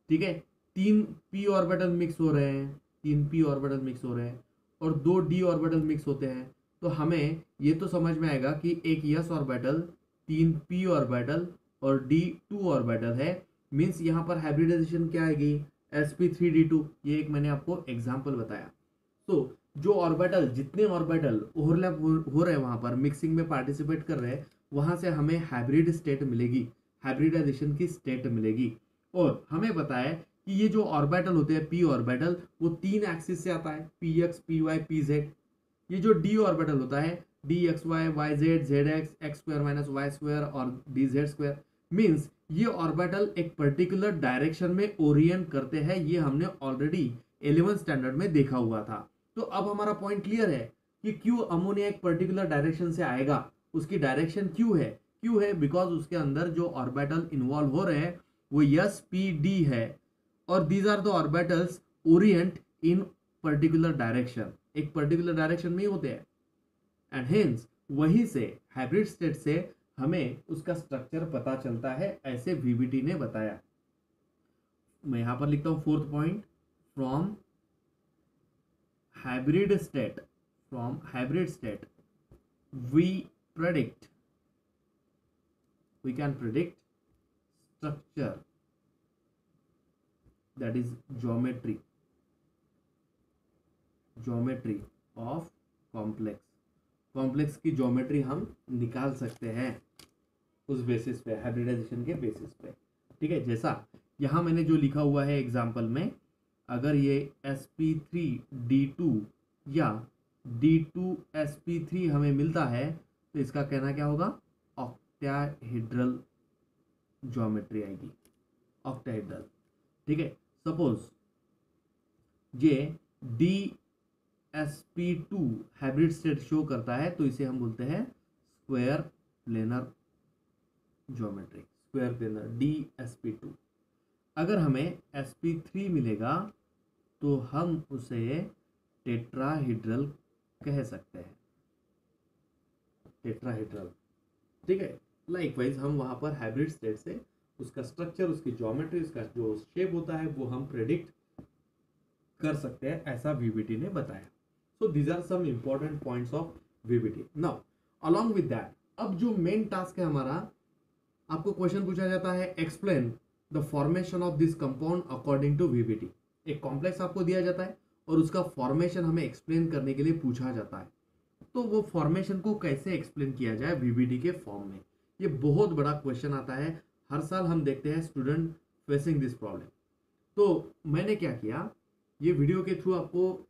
ठीक है, 3 पी ऑर्बिटल मिक्स हो रहे हैं, 3 पी ऑर्बिटल मिक्स हो रहे हैं और 2 डी ऑर्बिटल मिक्स होते हैं, तो हमें ये तो समझ में आएगा कि एक यस ऑर्बिटल, 3 पी ऑर्बिटल और D2 ऑर्बिटल है। मीन्स यहाँ पर हाइब्रिडाइजेशन क्या आएगी? sp3d2। ये एक मैंने आपको एग्जाम्पल बताया। तो जो ऑर्बिटल, जितने ऑर्बिटल ओवरलैप हो रहे हैं वहां पर मिक्सिंग में पार्टिसिपेट कर रहे हैं, वहां से हमें हाइब्रिड स्टेट मिलेगी, हाइब्रिडाइजेशन की स्टेट मिलेगी। और हमें पता है कि ये जो ऑर्बिटल होते हैं पी ऑर्बिटल, वो 3 एक्सिस से आता है, P X, P Y, P Z. ये जो डी ऑर्बिटल होता है, D X Y, Y Z, Z X, X square minus Y square और डी जेड स्क्वायर। मीन्स ये ऑर्बिटल एक पर्टिकुलर डायरेक्शन में ओरिएंट करते हैं। ये हमने ऑलरेडी 11th स्टैंडर्ड में देखा हुआ था। तो अब हमारा पॉइंट क्लियर है कि क्यों अमोनिया एक पर्टिकुलर डायरेक्शन से आएगा। उसकी डायरेक्शन क्यों है बिकॉज उसके अंदर जो ऑर्बिटल इन्वॉल्व हो रहे हैं वो यस पी डी है, और these are the orbitals orient in particular direction, एक पर्टिकुलर डायरेक्शन में ही होते हैं। एंड हेंस वहीं से हाइब्रिड स्टेट से हमें उसका स्ट्रक्चर पता चलता है, ऐसे वीबीटी ने बताया। मैं यहां पर लिखता हूं fourth point, from hybrid state we can predict structure, that is geometry of complex की ज्योमेट्री हम निकाल सकते हैं उस बेसिस पे, हाइब्रिडाइजेशन के बेसिस पे, ठीक है। जैसा यहां मैंने जो लिखा हुआ है एग्जांपल में, अगर ये sp3d2 या D2sp3 हमें मिलता है तो इसका कहना क्या होगा? ऑक्टाहेड्रल ज्योमेट्री आएगी, ऑक्टाहेड्रल, ठीक है। सपोज ये DSP2 हाइब्रिड स्टेट शो करता है तो इसे हम बोलते हैं square planar geometry, square planar DSP2। अगर हमें sp3 मिलेगा तो हम उसे टेट्राहेड्रल कह सकते हैं, टेट्राहेड्रल, ठीक है। लाइकवाइज हम वहां पर हाइब्रिड स्टेट से उसका स्ट्रक्चर, उसकी ज्योमेट्री, उसका जो शेप होता है वो हम प्रेडिक्ट कर सकते हैं, ऐसा वीबीटी ने बताया। So these are some important points of VBT. Now along with that, अब जो मेन टास्क है हमारा, आपको क्वेश्चन पूछा जाता है, explain the formation of this compound according to VBT. एक कॉम्प्लेक्स आपको दिया जाता है और उसका फॉर्मेशन हमें एक्सप्लेन करने के लिए पूछा जाता है। तो वो फॉर्मेशन को कैसे एक्सप्लेन किया जाए वीबीटी के फॉर्म में, ये बहुत बड़ा क्वेश्चन आता है। हर साल हम देखते हैं स्टूडेंट फेसिंग दिस प्रॉब्लम। तो मैंने क्या किया, ये वीडियो के थ्रू आपको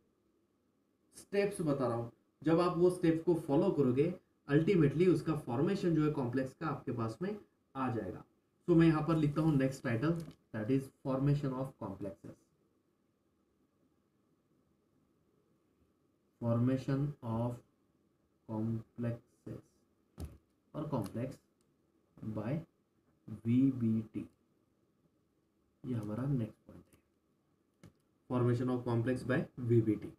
स्टेप्स बता रहा हूँ। जब आप वो स्टेप को फॉलो करोगे, अल्टीमेटली उसका फॉर्मेशन जो है कॉम्प्लेक्स का आपके पास में आ जाएगा। तो मैं यहाँ पर लिखता हूँ next title, that is formation of complexes. Formation of complexes और कॉम्प्लेक्स बाय VBT। ये हमारा नेक्स्ट पॉइंट है, formation of complex by VBT।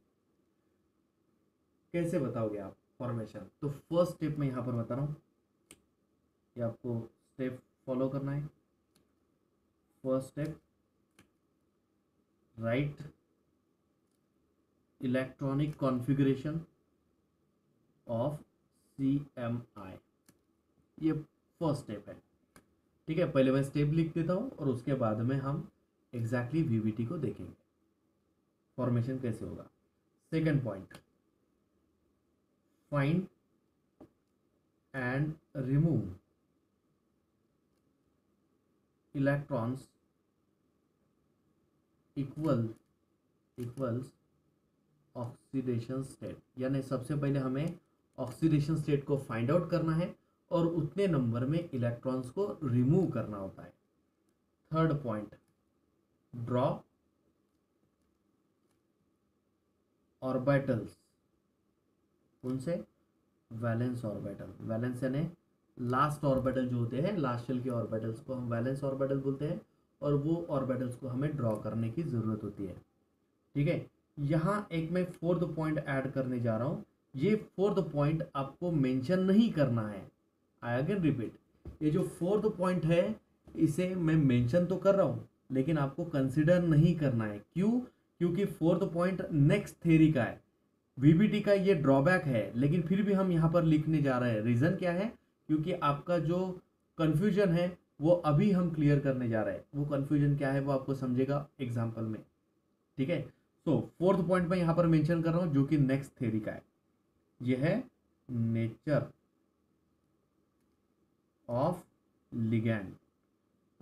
कैसे बताओगे आप फॉर्मेशन? तो फर्स्ट स्टेप मैं यहाँ पर बता रहा हूँ, ये आपको स्टेप फॉलो करना है। First step, right electronic configuration of CMI, ये फर्स्ट स्टेप है। ठीक है, पहले मैं स्टेप लिख देता हूँ और उसके बाद में हम एग्जैक्टली VBT को देखेंगे फॉर्मेशन कैसे होगा। Second point, find and remove electrons equals oxidation state, यानी सबसे पहले हमें ऑक्सीडेशन स्टेट को फाइंड आउट करना है और उतने नंबर में इलेक्ट्रॉन्स को रिमूव करना होता है। थर्ड पॉइंट, ड्रॉ ऑर्बिटल्स, कौन से? Valence orbital. वैलेंस यानी लास्ट ऑर्बिटल जो होते हैं, लास्ट शेल के ऑर्बिटल्स को हम वैलेंस ऑर्बिटल बोलते हैं, और वो ऑर्बिटल्स को हमें ड्रॉ करने की ज़रूरत होती है। ठीक है, यहाँ एक मैं फोर्थ पॉइंट ऐड करने जा रहा हूँ। ये फोर्थ पॉइंट आपको मेंशन नहीं करना है। आई अगेन रिपीट, ये जो फोर्थ पॉइंट है इसे मैं मेंशन तो कर रहा हूँ लेकिन आपको कंसिडर नहीं करना है। क्यों? क्योंकि फोर्थ पॉइंट नेक्स्ट थ्योरी का है, VBT का ये ड्रॉबैक है, लेकिन फिर भी हम यहाँ पर लिखने जा रहे हैं। रीज़न क्या है? क्योंकि आपका जो कन्फ्यूजन है वो अभी हम क्लियर करने जा रहे हैं। वो कन्फ्यूजन क्या है वो आपको समझेगा एग्जाम्पल में। ठीक है, सो फोर्थ पॉइंट मैं यहाँ पर मेंशन कर रहा हूँ जो कि नेक्स्ट थ्योरी का है। ये है नेचर ऑफ लिगैंड।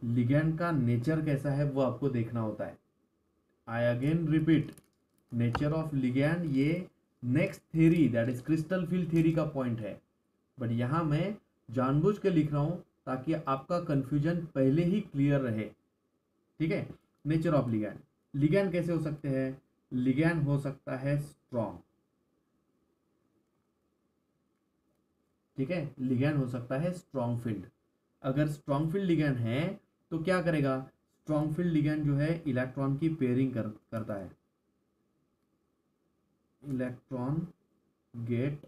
लिगैंड का नेचर कैसा है वो आपको देखना होता है। I again repeat, nature of ligand ये next theory, that is crystal field theory का पॉइंट है, बट यहाँ मैं जानबूझ के लिख रहा हूँ ताकि आपका कंफ्यूजन पहले ही क्लियर रहे। ठीक है, नेचर ऑफ लिगैंड, लिगैंड कैसे हो सकते हैं? लिगैंड हो सकता है स्ट्रॉन्ग। ठीक है, लिगैंड हो सकता है स्ट्रॉन्ग फील्ड। अगर स्ट्रॉन्ग फील्ड लिगैंड है तो क्या करेगा? स्ट्रॉन्ग फील्ड लिगैंड जो है इलेक्ट्रॉन की पेयरिंग करता है। Electron get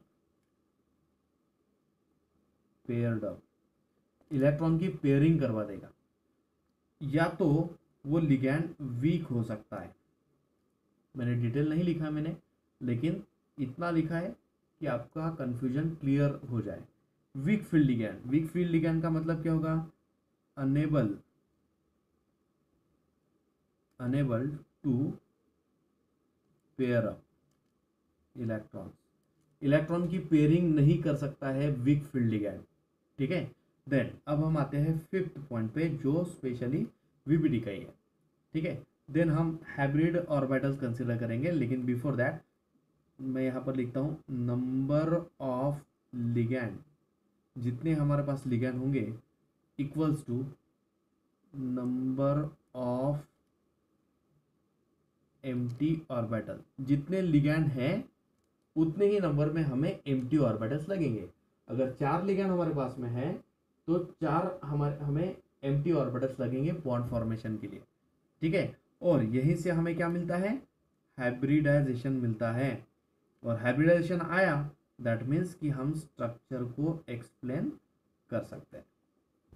paired up, electron की पेयरिंग करवा देगा। या तो वो लिगैंड वीक हो सकता है, मैंने डिटेल नहीं लिखा मैंने, लेकिन इतना लिखा है कि आपका कंफ्यूजन क्लियर हो जाए। Weak field ligand, weak field ligand का मतलब क्या होगा? Unable to pair up electron, electron की पेयरिंग नहीं कर सकता है वीक फील्ड लिगैंड। ठीक है, देन अब हम आते हैं फिफ्थ पॉइंट पे जो स्पेशली VBT का ही है। ठीक है, देन हम हाइब्रिड ऑर्बिटल्स कंसिडर करेंगे, लेकिन बिफोर दैट मैं यहाँ पर लिखता हूँ नंबर ऑफ लिगैंड, जितने हमारे पास लिगैंड होंगे equals to number of empty orbital. जितने लिगैंड हैं उतने ही नंबर में हमें एम्प्टी ऑर्बिटल्स लगेंगे। अगर 4 लिगैंड हमारे पास में है तो 4 हमें एम्प्टी ऑर्बिटल्स लगेंगे बॉन्ड फॉर्मेशन के लिए। ठीक है, और यहीं से हमें क्या मिलता है? हाइब्रिडाइजेशन मिलता है। और हाइब्रिडाइजेशन आया दैट मीन्स कि हम स्ट्रक्चर को एक्सप्लेन कर सकते हैं।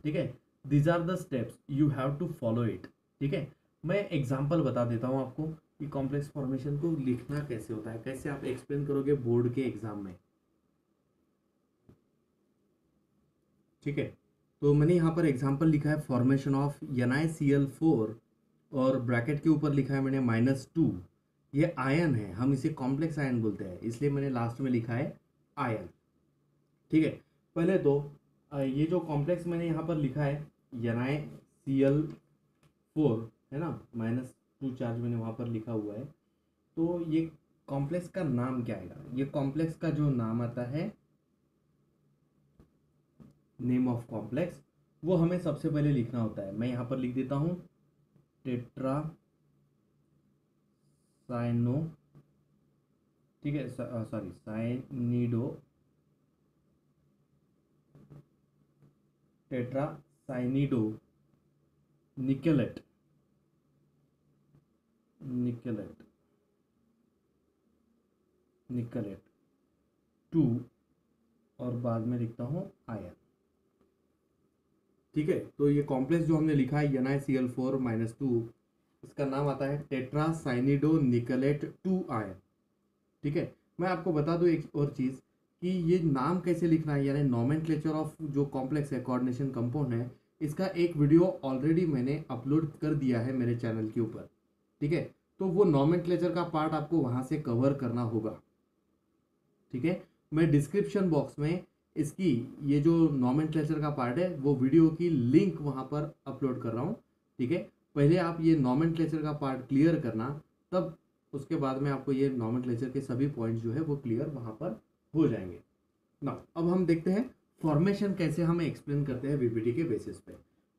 ठीक है, these are the steps you have to follow it. ठीक है, मैं एग्जांपल बता देता हूँ आपको कि कॉम्प्लेक्स फॉर्मेशन को लिखना कैसे होता है, कैसे आप एक्सप्लेन करोगे बोर्ड के एग्जाम में। ठीक है, तो मैंने यहाँ पर एग्जांपल लिखा है फॉर्मेशन ऑफ NiCl4 और ब्रैकेट के ऊपर लिखा है मैंने -2। ये आयन है, हम इसे कॉम्प्लेक्स आयन बोलते हैं, इसलिए मैंने लास्ट में लिखा है आयन। ठीक है, पहले तो ये जो कॉम्प्लेक्स मैंने यहाँ पर लिखा है NiCl4 है ना, -2 चार्ज मैंने वहाँ पर लिखा हुआ है। तो ये कॉम्प्लेक्स का नाम क्या आएगा? ये कॉम्प्लेक्स का जो नाम आता है, नेम ऑफ कॉम्प्लेक्स, वो हमें सबसे पहले लिखना होता है। मैं यहाँ पर लिख देता हूँ टेट्रा साइनो, ठीक है, सॉरी साइनिडो टेट्रासाइनिडो निकेलेट निकलेट 2 और बाद में लिखता हूँ आयन। ठीक है, तो ये कॉम्प्लेक्स जो हमने लिखा है NiCl4-2, इसका नाम आता है टेट्रासाइनिडो निकलेट 2 आयन। ठीक है, मैं आपको बता दूं एक और चीज़ कि ये नाम कैसे लिखना है, यानी नॉमेनक्लेचर ऑफ जो कॉम्प्लेक्स है, कोऑर्डिनेशन कंपाउंड है, इसका एक वीडियो ऑलरेडी मैंने अपलोड कर दिया है मेरे चैनल के ऊपर। ठीक है, तो वो नॉमेनक्लेचर का पार्ट आपको वहाँ से कवर करना होगा। ठीक है, मैं डिस्क्रिप्शन बॉक्स में इसकी ये जो नॉमेनक्लेचर का पार्ट है वो वीडियो की लिंक वहाँ पर अपलोड कर रहा हूँ। ठीक है, पहले आप ये नॉमेनक्लेचर का पार्ट क्लियर करना, तब उसके बाद में आपको ये नॉमेनक्लेचर के सभी पॉइंट्स जो है वो क्लियर वहाँ पर हो जाएंगे ना। अब हम देखते हैं फॉर्मेशन कैसे हम एक्सप्लेन करते हैं वीपीटी के बेसिस पे।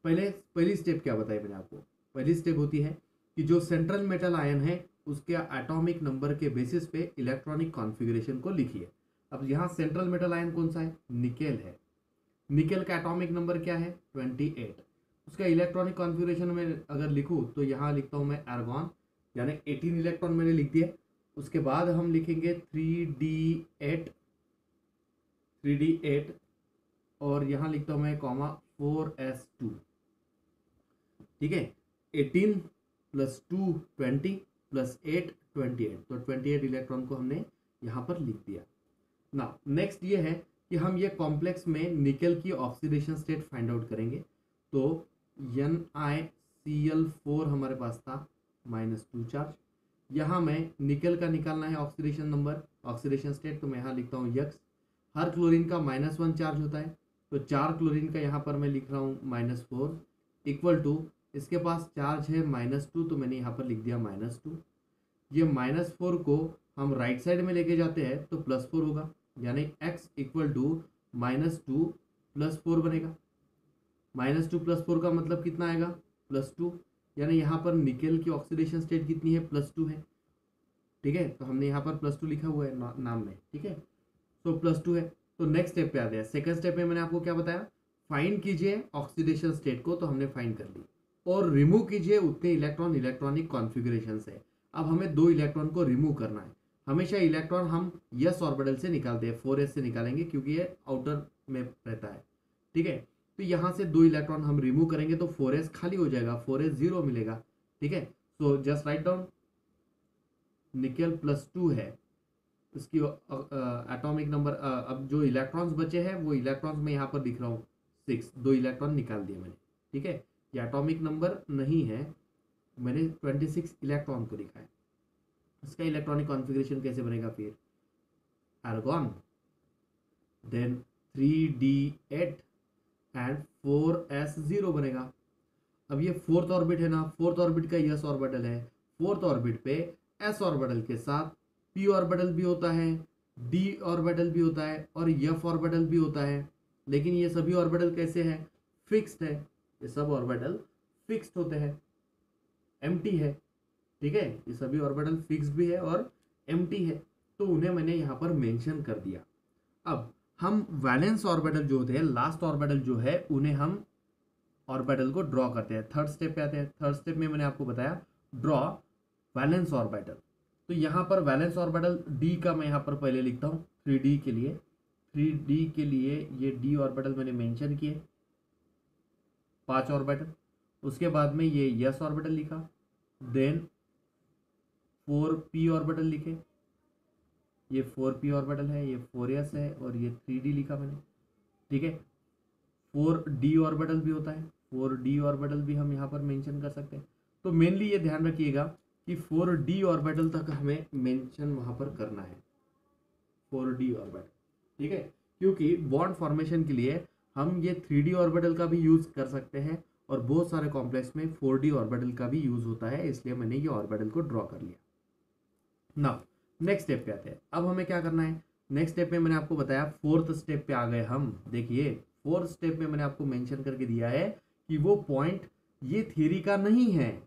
पहली स्टेप क्या बताई मैंने आपको, पहली स्टेप होती है कि जो सेंट्रल मेटल आयन है उसके एटॉमिक नंबर के बेसिस पे इलेक्ट्रॉनिक कॉन्फ़िगरेशन को लिखिए। अब यहाँ सेंट्रल मेटल आयन कौन सा है, निकेल है। निकेल का एटॉमिक नंबर क्या है, 28। उसका इलेक्ट्रॉनिक कॉन्फ़िगरेशन में अगर लिखूँ तो यहाँ लिखता हूँ मैं आर्गॉन, यानी 18 इलेक्ट्रॉन मैंने लिख दिया। उसके बाद हम लिखेंगे 3d8 और यहाँ लिखता हूँ मैं कॉमा 4s2। ठीक है, 18 + 2 20 + 8 28, तो 28 इलेक्ट्रॉन को हमने यहाँ पर लिख दिया ना। नेक्स्ट ये है कि हम ये कॉम्प्लेक्स में निकेल की ऑक्सीडेशन स्टेट फाइंड आउट करेंगे। तो NiCl4 हमारे पास था -2 चार्ज, यहाँ मैं निकेल का निकालना है ऑक्सीडेशन नंबर, ऑक्सीडेशन स्टेट, तो मैं यहाँ लिखता हूँ x। हर क्लोरीन का -1 चार्ज होता है, तो 4 क्लोरीन का यहाँ पर मैं लिख रहा हूँ -4 इक्वल टू, इसके पास चार्ज है -2, तो मैंने यहाँ पर लिख दिया -2। ये -4 को हम राइट साइड में लेके जाते हैं तो +4 होगा, यानी x इक्वल टू -2 + 4 बनेगा। -2 + 4 का मतलब कितना आएगा, +2, यानी यहाँ पर निकेल की ऑक्सीडेशन स्टेट कितनी है, +2 है। ठीक है, तो हमने यहाँ पर +2 लिखा हुआ है नाम में। ठीक है, तो +2 है। तो नेक्स्ट स्टेप पे आते हैं। सेकंड स्टेप में मैंने आपको क्या बताया, फाइंड कीजिए ऑक्सीडेशन स्टेट को, तो हमने फाइंड कर ली, और रिमूव कीजिए उतने इलेक्ट्रॉन इलेक्ट्रॉनिक कॉन्फ़िगरेशन से। अब हमें 2 इलेक्ट्रॉन को रिमूव करना है। हमेशा इलेक्ट्रॉन हम s ऑर्बिटल से निकालते हैं, 4s से निकालेंगे क्योंकि ये आउटर में रहता है। ठीक है, तो यहाँ से 2 इलेक्ट्रॉन हम रिमूव करेंगे तो 4s खाली हो जाएगा, 4s 0 मिलेगा। ठीक है, so just write down, nickel +2 है, इसकी एटॉमिक नंबर, अब जो इलेक्ट्रॉन्स बचे हैं वो इलेक्ट्रॉन्स में यहाँ पर लिख रहा हूँ 6, 2 इलेक्ट्रॉन निकाल दिए मैंने। ठीक है, ये एटॉमिक नंबर नहीं है, मैंने 26 इलेक्ट्रॉन को लिखा है। इसका इलेक्ट्रॉनिक कॉन्फ़िगरेशन कैसे बनेगा फिर, argon, then 3d8 and 4s0 बनेगा। अब ये 4th ऑर्बिट है ना, 4th ऑर्बिट का s ऑर्बिटल है, 4th ऑर्बिट पे s ऑर्बिटल के साथ p ऑर्बिटल भी होता है, d ऑर्बिटल भी होता है और f ऑर्बिटल भी होता है। लेकिन ये सभी ऑर्बिटल कैसे हैं, फिक्स्ड है। ये सब ऑर्बिटल फिक्स्ड होते हैं, एम्प्टी है। ठीक है, ये सभी ऑर्बिटल फिक्स्ड भी है और एम्प्टी है, तो उन्हें मैंने यहाँ पर मेंशन कर दिया। अब हम वैलेंस ऑर्बिटल जो होते हैं, लास्ट ऑर्बिटल जो है, उन्हें हम ऑर्बिटल को ड्रॉ करते हैं। थर्ड स्टेप पे आते हैं। थर्ड स्टेप में मैंने आपको बताया ड्रॉ वैलेंस ऑर्बिटल। तो यहाँ पर वैलेंस ऑर्बिटल डी का मैं यहाँ पर पहले लिखता हूँ 3d के लिए। 3d के लिए ये डी ऑर्बिटल मैंने मेंशन किए, 5 ऑर्बिटल। उसके बाद में ये s ऑर्बिटल लिखा, देन 4p ऑर्बिटल लिखे, ये 4p ऑर्बिटल है, ये 4s है और ये 3d लिखा मैंने। ठीक है, 4d ऑर्बिटल भी होता है, 4d ऑर्बिटल भी हम यहाँ पर मेंशन कर सकते हैं। तो मेनली ये ध्यान रखिएगा कि 4d ऑर्बिटल तक हमें मेंशन वहाँ पर करना है, 4d ऑर्बिटल। ठीक है, क्योंकि बॉन्ड फॉर्मेशन के लिए हम ये 3d ऑर्बिटल का भी यूज़ कर सकते हैं और बहुत सारे कॉम्प्लेक्स में 4d ऑर्बिटल का भी यूज़ होता है, इसलिए मैंने ये ऑर्बिटल को ड्रॉ कर लिया। नाउ नेक्स्ट स्टेप पे आते हैं। अब हमें क्या करना है, नेक्स्ट स्टेप में मैंने आपको बताया, 4th स्टेप पे आ गए हम। देखिए 4th स्टेप में मैंने आपको मेंशन करके दिया है कि वो पॉइंट ये थ्योरी का नहीं है,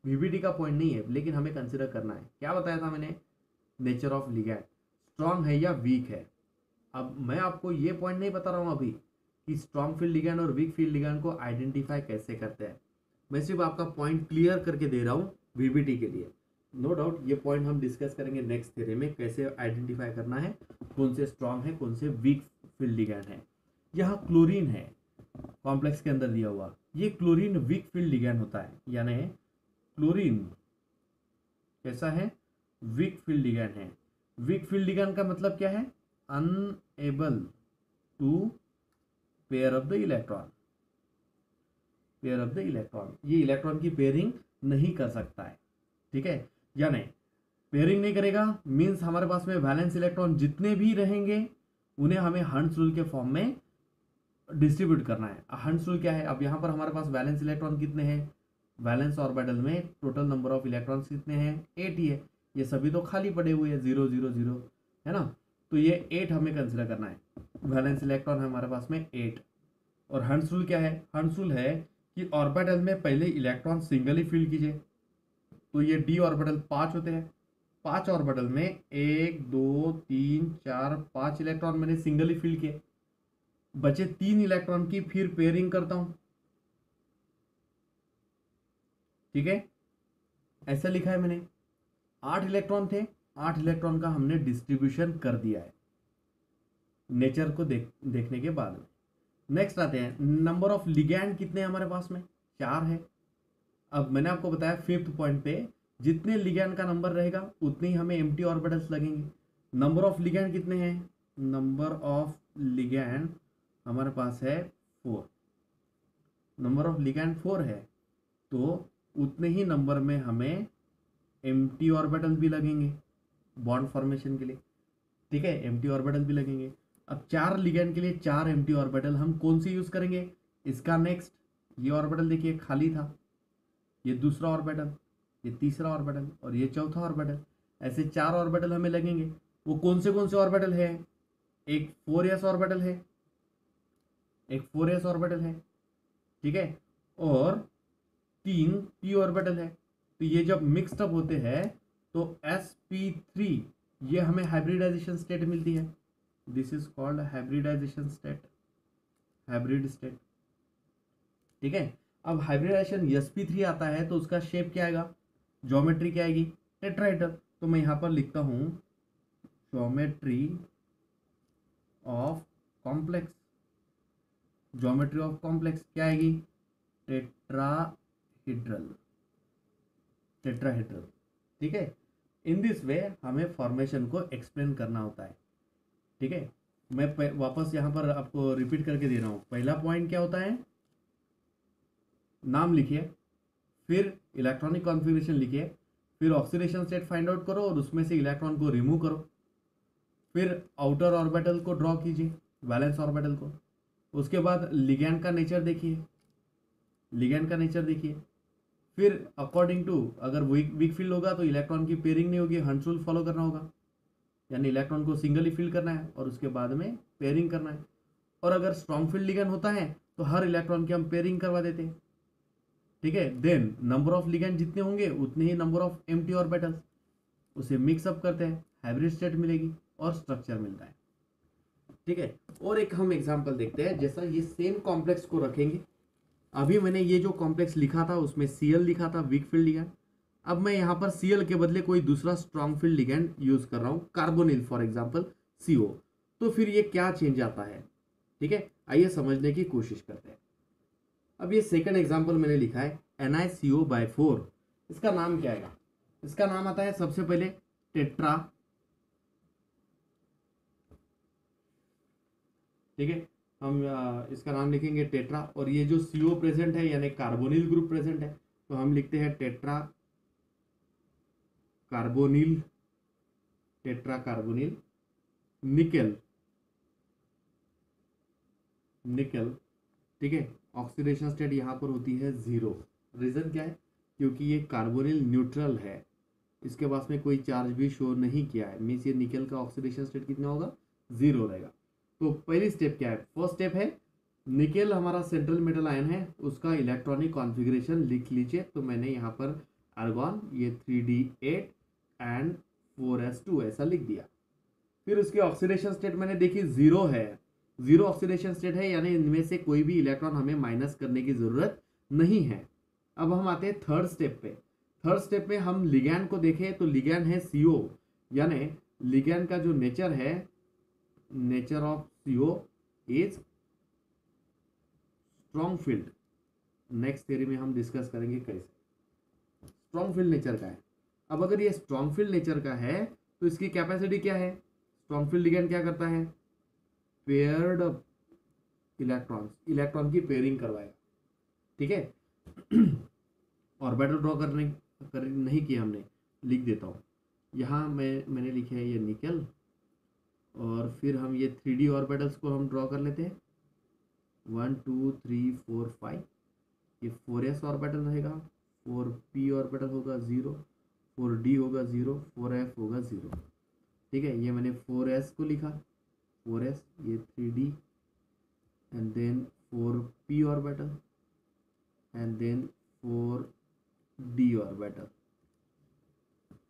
वीबीडी का पॉइंट नहीं है, लेकिन हमें कंसिडर करना है। क्या बताया था मैंने, नेचर ऑफ लिगैंड, स्ट्रांग है या वीक है। अब मैं आपको ये पॉइंट नहीं बता रहा हूँ अभी कि स्ट्रॉन्ग फील्ड लिगैंड और वीक फील्ड लिगैंड को आइडेंटिफाई कैसे करते हैं। मैं सिर्फ आपका पॉइंट क्लियर करके दे रहा हूँ वीबीटी के लिए। नो डाउट ये पॉइंट हम डिस्कस करेंगे नेक्स्ट थ्योरी में, कैसे आइडेंटिफाई करना है कौन से स्ट्रॉन्ग है कौन से वीक फील्ड लिगैंड है। यहाँ क्लोरीन है कॉम्प्लेक्स के अंदर दिया हुआ, ये क्लोरीन वीक फील्ड लिगैंड होता है, यानी क्लोरीन कैसा है, वीक फील्ड लिगैंड है। वीक फील्ड लिगैंड का मतलब क्या है, unable to pair of the electron, pair of the electron, ये इलेक्ट्रॉन की पेयरिंग नहीं कर सकता है, ठीक है। यानी पेयरिंग नहीं करेगा मीन्स हमारे पास में वैलेंस इलेक्ट्रॉन जितने भी रहेंगे उन्हें हमें हंट्स रूल के फॉर्म में डिस्ट्रीब्यूट करना है। हंट्स रूल क्या है, अब यहाँ पर हमारे पास वैलेंस इलेक्ट्रॉन कितने हैं, वैलेंस ऑर्बिटल में टोटल नंबर ऑफ इलेक्ट्रॉन्स कितने हैं, 8 ही है, ये सभी तो खाली पड़े हुए हैं 0 0 0 है ना, तो ये 8 हमें कंसिडर करना है। वैलेंस इलेक्ट्रॉन है हमारे पास में 8। और हंट्स रूल क्या है, हंट्स रूल है कि ऑर्बिटल में पहले इलेक्ट्रॉन सिंगली फिल कीजिए, तो ये डी ऑर्बिटल 5 होते हैं, 5 ऑर्बिटल में 1 2 3 4 5 इलेक्ट्रॉन मैंने सिंगली फिल किए, बचे 3 इलेक्ट्रॉन की फिर पेयरिंग करता हूं, ठीक है। ऐसा लिखा है मैंने, 8 इलेक्ट्रॉन थे, 8 इलेक्ट्रॉन का हमने डिस्ट्रीब्यूशन कर दिया है नेचर को देखने के बाद में। नेक्स्ट आते हैं, नंबर ऑफ लिगैंड कितने हैं हमारे पास में, 4 है। अब मैंने आपको बताया 5th पॉइंट पे जितने लिगैंड का नंबर रहेगा उतने ही हमें एम्प्टी ऑर्बिटल्स लगेंगे। नंबर ऑफ लिगैंड कितने हैं, नंबर ऑफ लिगैंड हमारे पास है 4, नंबर ऑफ लिगैंड 4 है, तो उतने ही नंबर में हमें एम्प्टी ऑर्बिटल भी लगेंगे बॉन्ड फॉर्मेशन के लिए, ठीक है, एम्प्टी ऑर्बिटल भी लगेंगे। अब 4 लिगैंड के लिए 4 एम्प्टी ऑर्बिटल हम कौन सी यूज करेंगे, इसका नेक्स्ट ये ऑर्बिटल देखिए खाली था, ये दूसरा ऑर्बिटल, ये तीसरा ऑर्बिटल और ये चौथा ऑर्बिटल, ऐसे 4 ऑर्बिटल हमें लगेंगे। वो कौन से ऑर्बिटल है, एक 4s ऑर्बिटल है, एक 4s ऑर्बिटल है, ठीक है, और 3 p ऑर्बिटल है। तो ये जब मिक्सड अप होते हैं तो sp3 ये हमें हाइब्रिडाइजेशन स्टेट मिलती है, this is called hybridisation state, hybrid state, ठीक है। अब हाइब्रिडाइजेशन sp3 आता है तो उसका शेप क्या आएगा, ज्योमेट्री क्या आएगी, टेट्राहेड्रल। तो मैं यहां पर लिखता हूं geometry of complex, geometry of complex क्या आएगी, टेट्राहेड्रल, टेट्राहेड्रल, ठीक है। इन दिस वे हमें फॉर्मेशन को एक्सप्लेन करना होता है, ठीक है। मैं वापस यहाँ पर आपको रिपीट करके दे रहा हूँ। पहला पॉइंट क्या होता है, नाम लिखिए, फिर इलेक्ट्रॉनिक कॉन्फ़िगरेशन लिखिए, फिर ऑक्सीडेशन स्टेट फाइंड आउट करो और उसमें से इलेक्ट्रॉन को रिमूव करो, फिर आउटर ऑर्बिटल को ड्रॉ कीजिए, वैलेंस ऑर्बिटल को, उसके बाद लिगैंड का नेचर देखिए, लिगैंड का नेचर देखिए, फिर अकॉर्डिंग टू अगर वीक फील्ड होगा तो इलेक्ट्रॉन की पेयरिंग नहीं होगी, हंट्स रूल फॉलो करना होगा, यानी इलेक्ट्रॉन को सिंगली फिल करना है और उसके बाद में पेयरिंग करना है। और अगर स्ट्रॉन्ग फील्ड लिगैंड होता है तो हर इलेक्ट्रॉन की हम पेयरिंग करवा देते हैं, ठीक है। देन नंबर ऑफ लिगैंड जितने होंगे उतने ही नंबर ऑफ एम्प्टी ऑर्बिटल्स, उसे मिक्सअप करते हैं, हाइब्रिड स्टेट मिलेगी और स्ट्रक्चर मिलता है, ठीक है। और एक हम एग्जांपल देखते हैं, जैसा ये सेम कॉम्प्लेक्स को रखेंगे, अभी मैंने ये जो कॉम्प्लेक्स लिखा था उसमें Cl लिखा था वीक फील्ड लिगैंड, अब मैं यहाँ पर Cl के बदले कोई दूसरा स्ट्रॉन्ग फील्ड लिगैंड यूज कर रहा हूँ, कार्बोनिल फॉर एग्जांपल CO, तो फिर ये क्या चेंज आता है, ठीक है, आइए समझने की कोशिश करते हैं। अब ये सेकंड एग्जांपल मैंने लिखा है NiCO/4, इसका नाम क्या आएगा, इसका नाम आता है सबसे पहले टेट्रा, ठीक है, हम इसका नाम लिखेंगे टेट्रा, और ये जो CO प्रेजेंट है यानी कार्बोनिल ग्रुप प्रेजेंट है तो हम लिखते हैं tetra carbonyl, tetra carbonyl, nickel, nickel, ठीक है। ऑक्सीडेशन स्टेट यहाँ पर होती है 0, रीजन क्या है, क्योंकि ये कार्बोनिल न्यूट्रल है, इसके पास में कोई चार्ज भी शो नहीं किया है, मीन्स ये निकेल का ऑक्सीडेशन स्टेट कितना होगा, 0 रहेगा। तो पहली स्टेप क्या है, फर्स्ट स्टेप है निकेल हमारा सेंट्रल मेटल आयन है, उसका इलेक्ट्रॉनिक कॉन्फ़िगरेशन लिख लीजिए। तो मैंने यहाँ पर आर्गॉन ये 3d8 एंड 4s2 ऐसा लिख दिया। फिर उसकी ऑक्सीडेशन स्टेट मैंने देखी 0 है, जीरो ऑक्सीडेशन स्टेट है, यानी इनमें से कोई भी इलेक्ट्रॉन हमें माइनस करने की जरूरत नहीं है। अब हम आते हैं थर्ड स्टेप पे। थर्ड स्टेप में हम लिगैंड को देखें तो लिगैंड है CO, यानी लिगैंड का जो नेचर है, nature of CO is strong field. Next theory में हम डिस्कस करेंगे कैसे स्ट्रॉन्ग फील्ड नेचर का है। अब अगर ये स्ट्रॉन्ग फील्ड नेचर का है तो इसकी कैपेसिटी क्या है? स्ट्रॉन्ग फील्ड लिगैंड क्या करता है? पेयर्ड इलेक्ट्रॉन की पेयरिंग करवाएगा, ठीक है। ऑर्बिटल ड्रॉ नहीं किया हमने, लिख देता हूँ यहाँ मैंने लिखे है ये निकल, और फिर हम ये 3D ऑर्बिटल्स को हम ड्रॉ कर लेते हैं। 1 2 3 4 5, ये 4s ऑर्बिटल रहेगा, 4p ऑर्बिटल होगा 0, 4d होगा 0, 4f होगा 0, ठीक है। ये मैंने 4s को लिखा, 4s, ये 3d and then 4p orbital and then 4d orbital,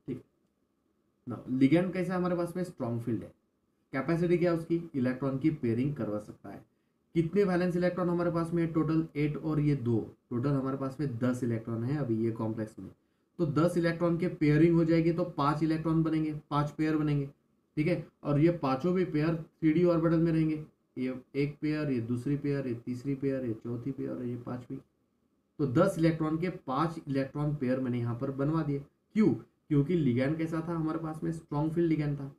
ठीक। ना लिगैंड कैसा हमारे पास में? स्ट्रॉन्ग फील्ड है। कैपेसिटी क्या है उसकी? इलेक्ट्रॉन की पेयरिंग करवा सकता है। कितने वैलेंस इलेक्ट्रॉन हमारे पास में? टोटल 8 और ये 2, टोटल हमारे पास में 10 इलेक्ट्रॉन है अभी ये कॉम्प्लेक्स में। तो 10 इलेक्ट्रॉन के पेयरिंग हो जाएगी तो 5 इलेक्ट्रॉन बनेंगे, 5 पेयर बनेंगे, ठीक है। और ये पांचों भी पेयर 3D ऑर्बिटल में रहेंगे। ये एक पेयर, ये दूसरी पेयर, ये तीसरी पेयर, ये चौथी पेयर और ये पांचवी। तो 10 इलेक्ट्रॉन के 5 इलेक्ट्रॉन पेयर मैंने यहाँ पर बनवा दिए। क्यों? क्योंकि लिगैंड कैसा था हमारे पास में? स्ट्रॉन्ग फील्ड लिगैंड था।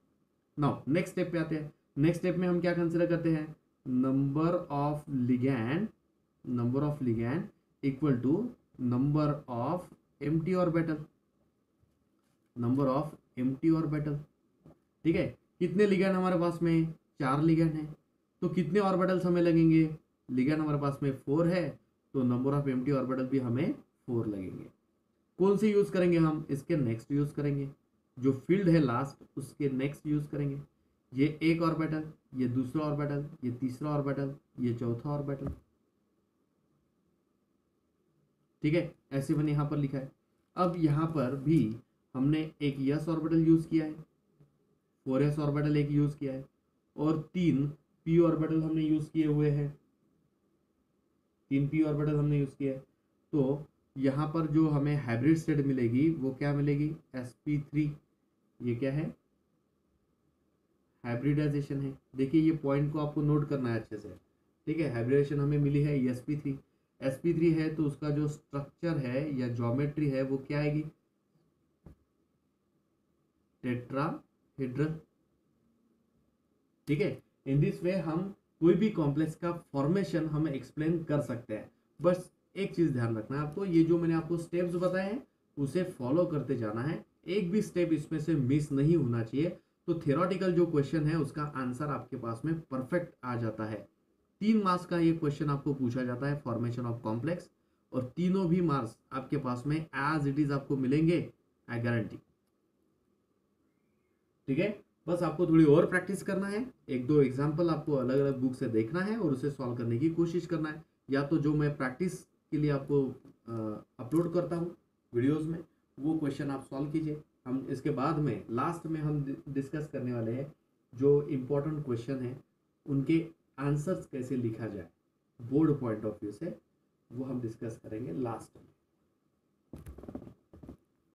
नाउ नेक्स्ट स्टेप पे आते हैं। नेक्स्ट स्टेप में हम क्या कंसिडर करते हैं? Number of ligand equal to number of empty orbital, number of empty orbital, ठीक है। कितने लिगैंड हमारे पास में? 4 लिगैंड है, तो कितने ऑर्बिटल्स हमें लगेंगे? लिगैंड हमारे पास में 4 है, तो नंबर ऑफ एम्प्टी ऑर्बिटल भी हमें 4 लगेंगे। कौन से यूज करेंगे हम? इसके नेक्स्ट यूज करेंगे, जो फील्ड है लास्ट उसके नेक्स्ट यूज करेंगे। ये एक ऑर्बिटल, ये दूसरा ऑर्बिटल, ये तीसरा ऑर्बिटल, ये चौथा ऑर्बिटल, ठीक है। ऐसे मैंने यहाँ पर लिखा है। अब यहाँ पर भी हमने एक s ऑर्बिटल यूज किया है, 4s ऑर्बिटल एक यूज किया है, और 3 p ऑर्बिटल हमने यूज किए हुए हैं, 3 p ऑर्बिटल हमने यूज किया है। तो यहाँ पर जो हमें हाइब्रिड स्टेट मिलेगी वो क्या मिलेगी? sp3। ये क्या है? हाइब्रिडाइजेशन है। देखिए ये पॉइंट को आपको नोट करना है अच्छे से, ठीक है। हाइब्रिडाइजेशन हमें मिली है sp3। sp3 है तो उसका जो स्ट्रक्चर है या ज्योमेट्री है वो क्या आएगी? टेट्राहेड्रल, ठीक है। इन दिस वे हम कोई भी कॉम्प्लेक्स का फॉर्मेशन हम एक्सप्लेन कर सकते हैं। बस एक चीज ध्यान रखना है आपको, ये जो मैंने आपको स्टेप्स बताए हैं उसे फॉलो करते जाना है, एक भी स्टेप इसमें से मिस नहीं होना चाहिए। तो थियोरेटिकल जो क्वेश्चन है उसका आंसर आपके पास में परफेक्ट आ जाता है। 3 मार्क्स का ये क्वेश्चन आपको पूछा जाता है, फॉर्मेशन ऑफ कॉम्प्लेक्स, और तीनों भी मार्क्स आपके पास में एज इट इज आपको मिलेंगे, आई गारंटी, ठीक है। बस आपको थोड़ी और प्रैक्टिस करना है, 1-2 एग्जाम्पल आपको अलग अलग बुक से देखना है और उसे सॉल्व करने की कोशिश करना है, या तो जो मैं प्रैक्टिस के लिए आपको अपलोड करता हूँ वीडियोस में वो क्वेश्चन आप सॉल्व कीजिए। हम इसके बाद में लास्ट में हम डिस्कस करने वाले हैं जो इम्पोर्टेंट क्वेश्चन है उनके आंसर्स कैसे लिखा जाए बोर्ड पॉइंट ऑफ व्यू से, वो हम डिस्कस करेंगे लास्ट में।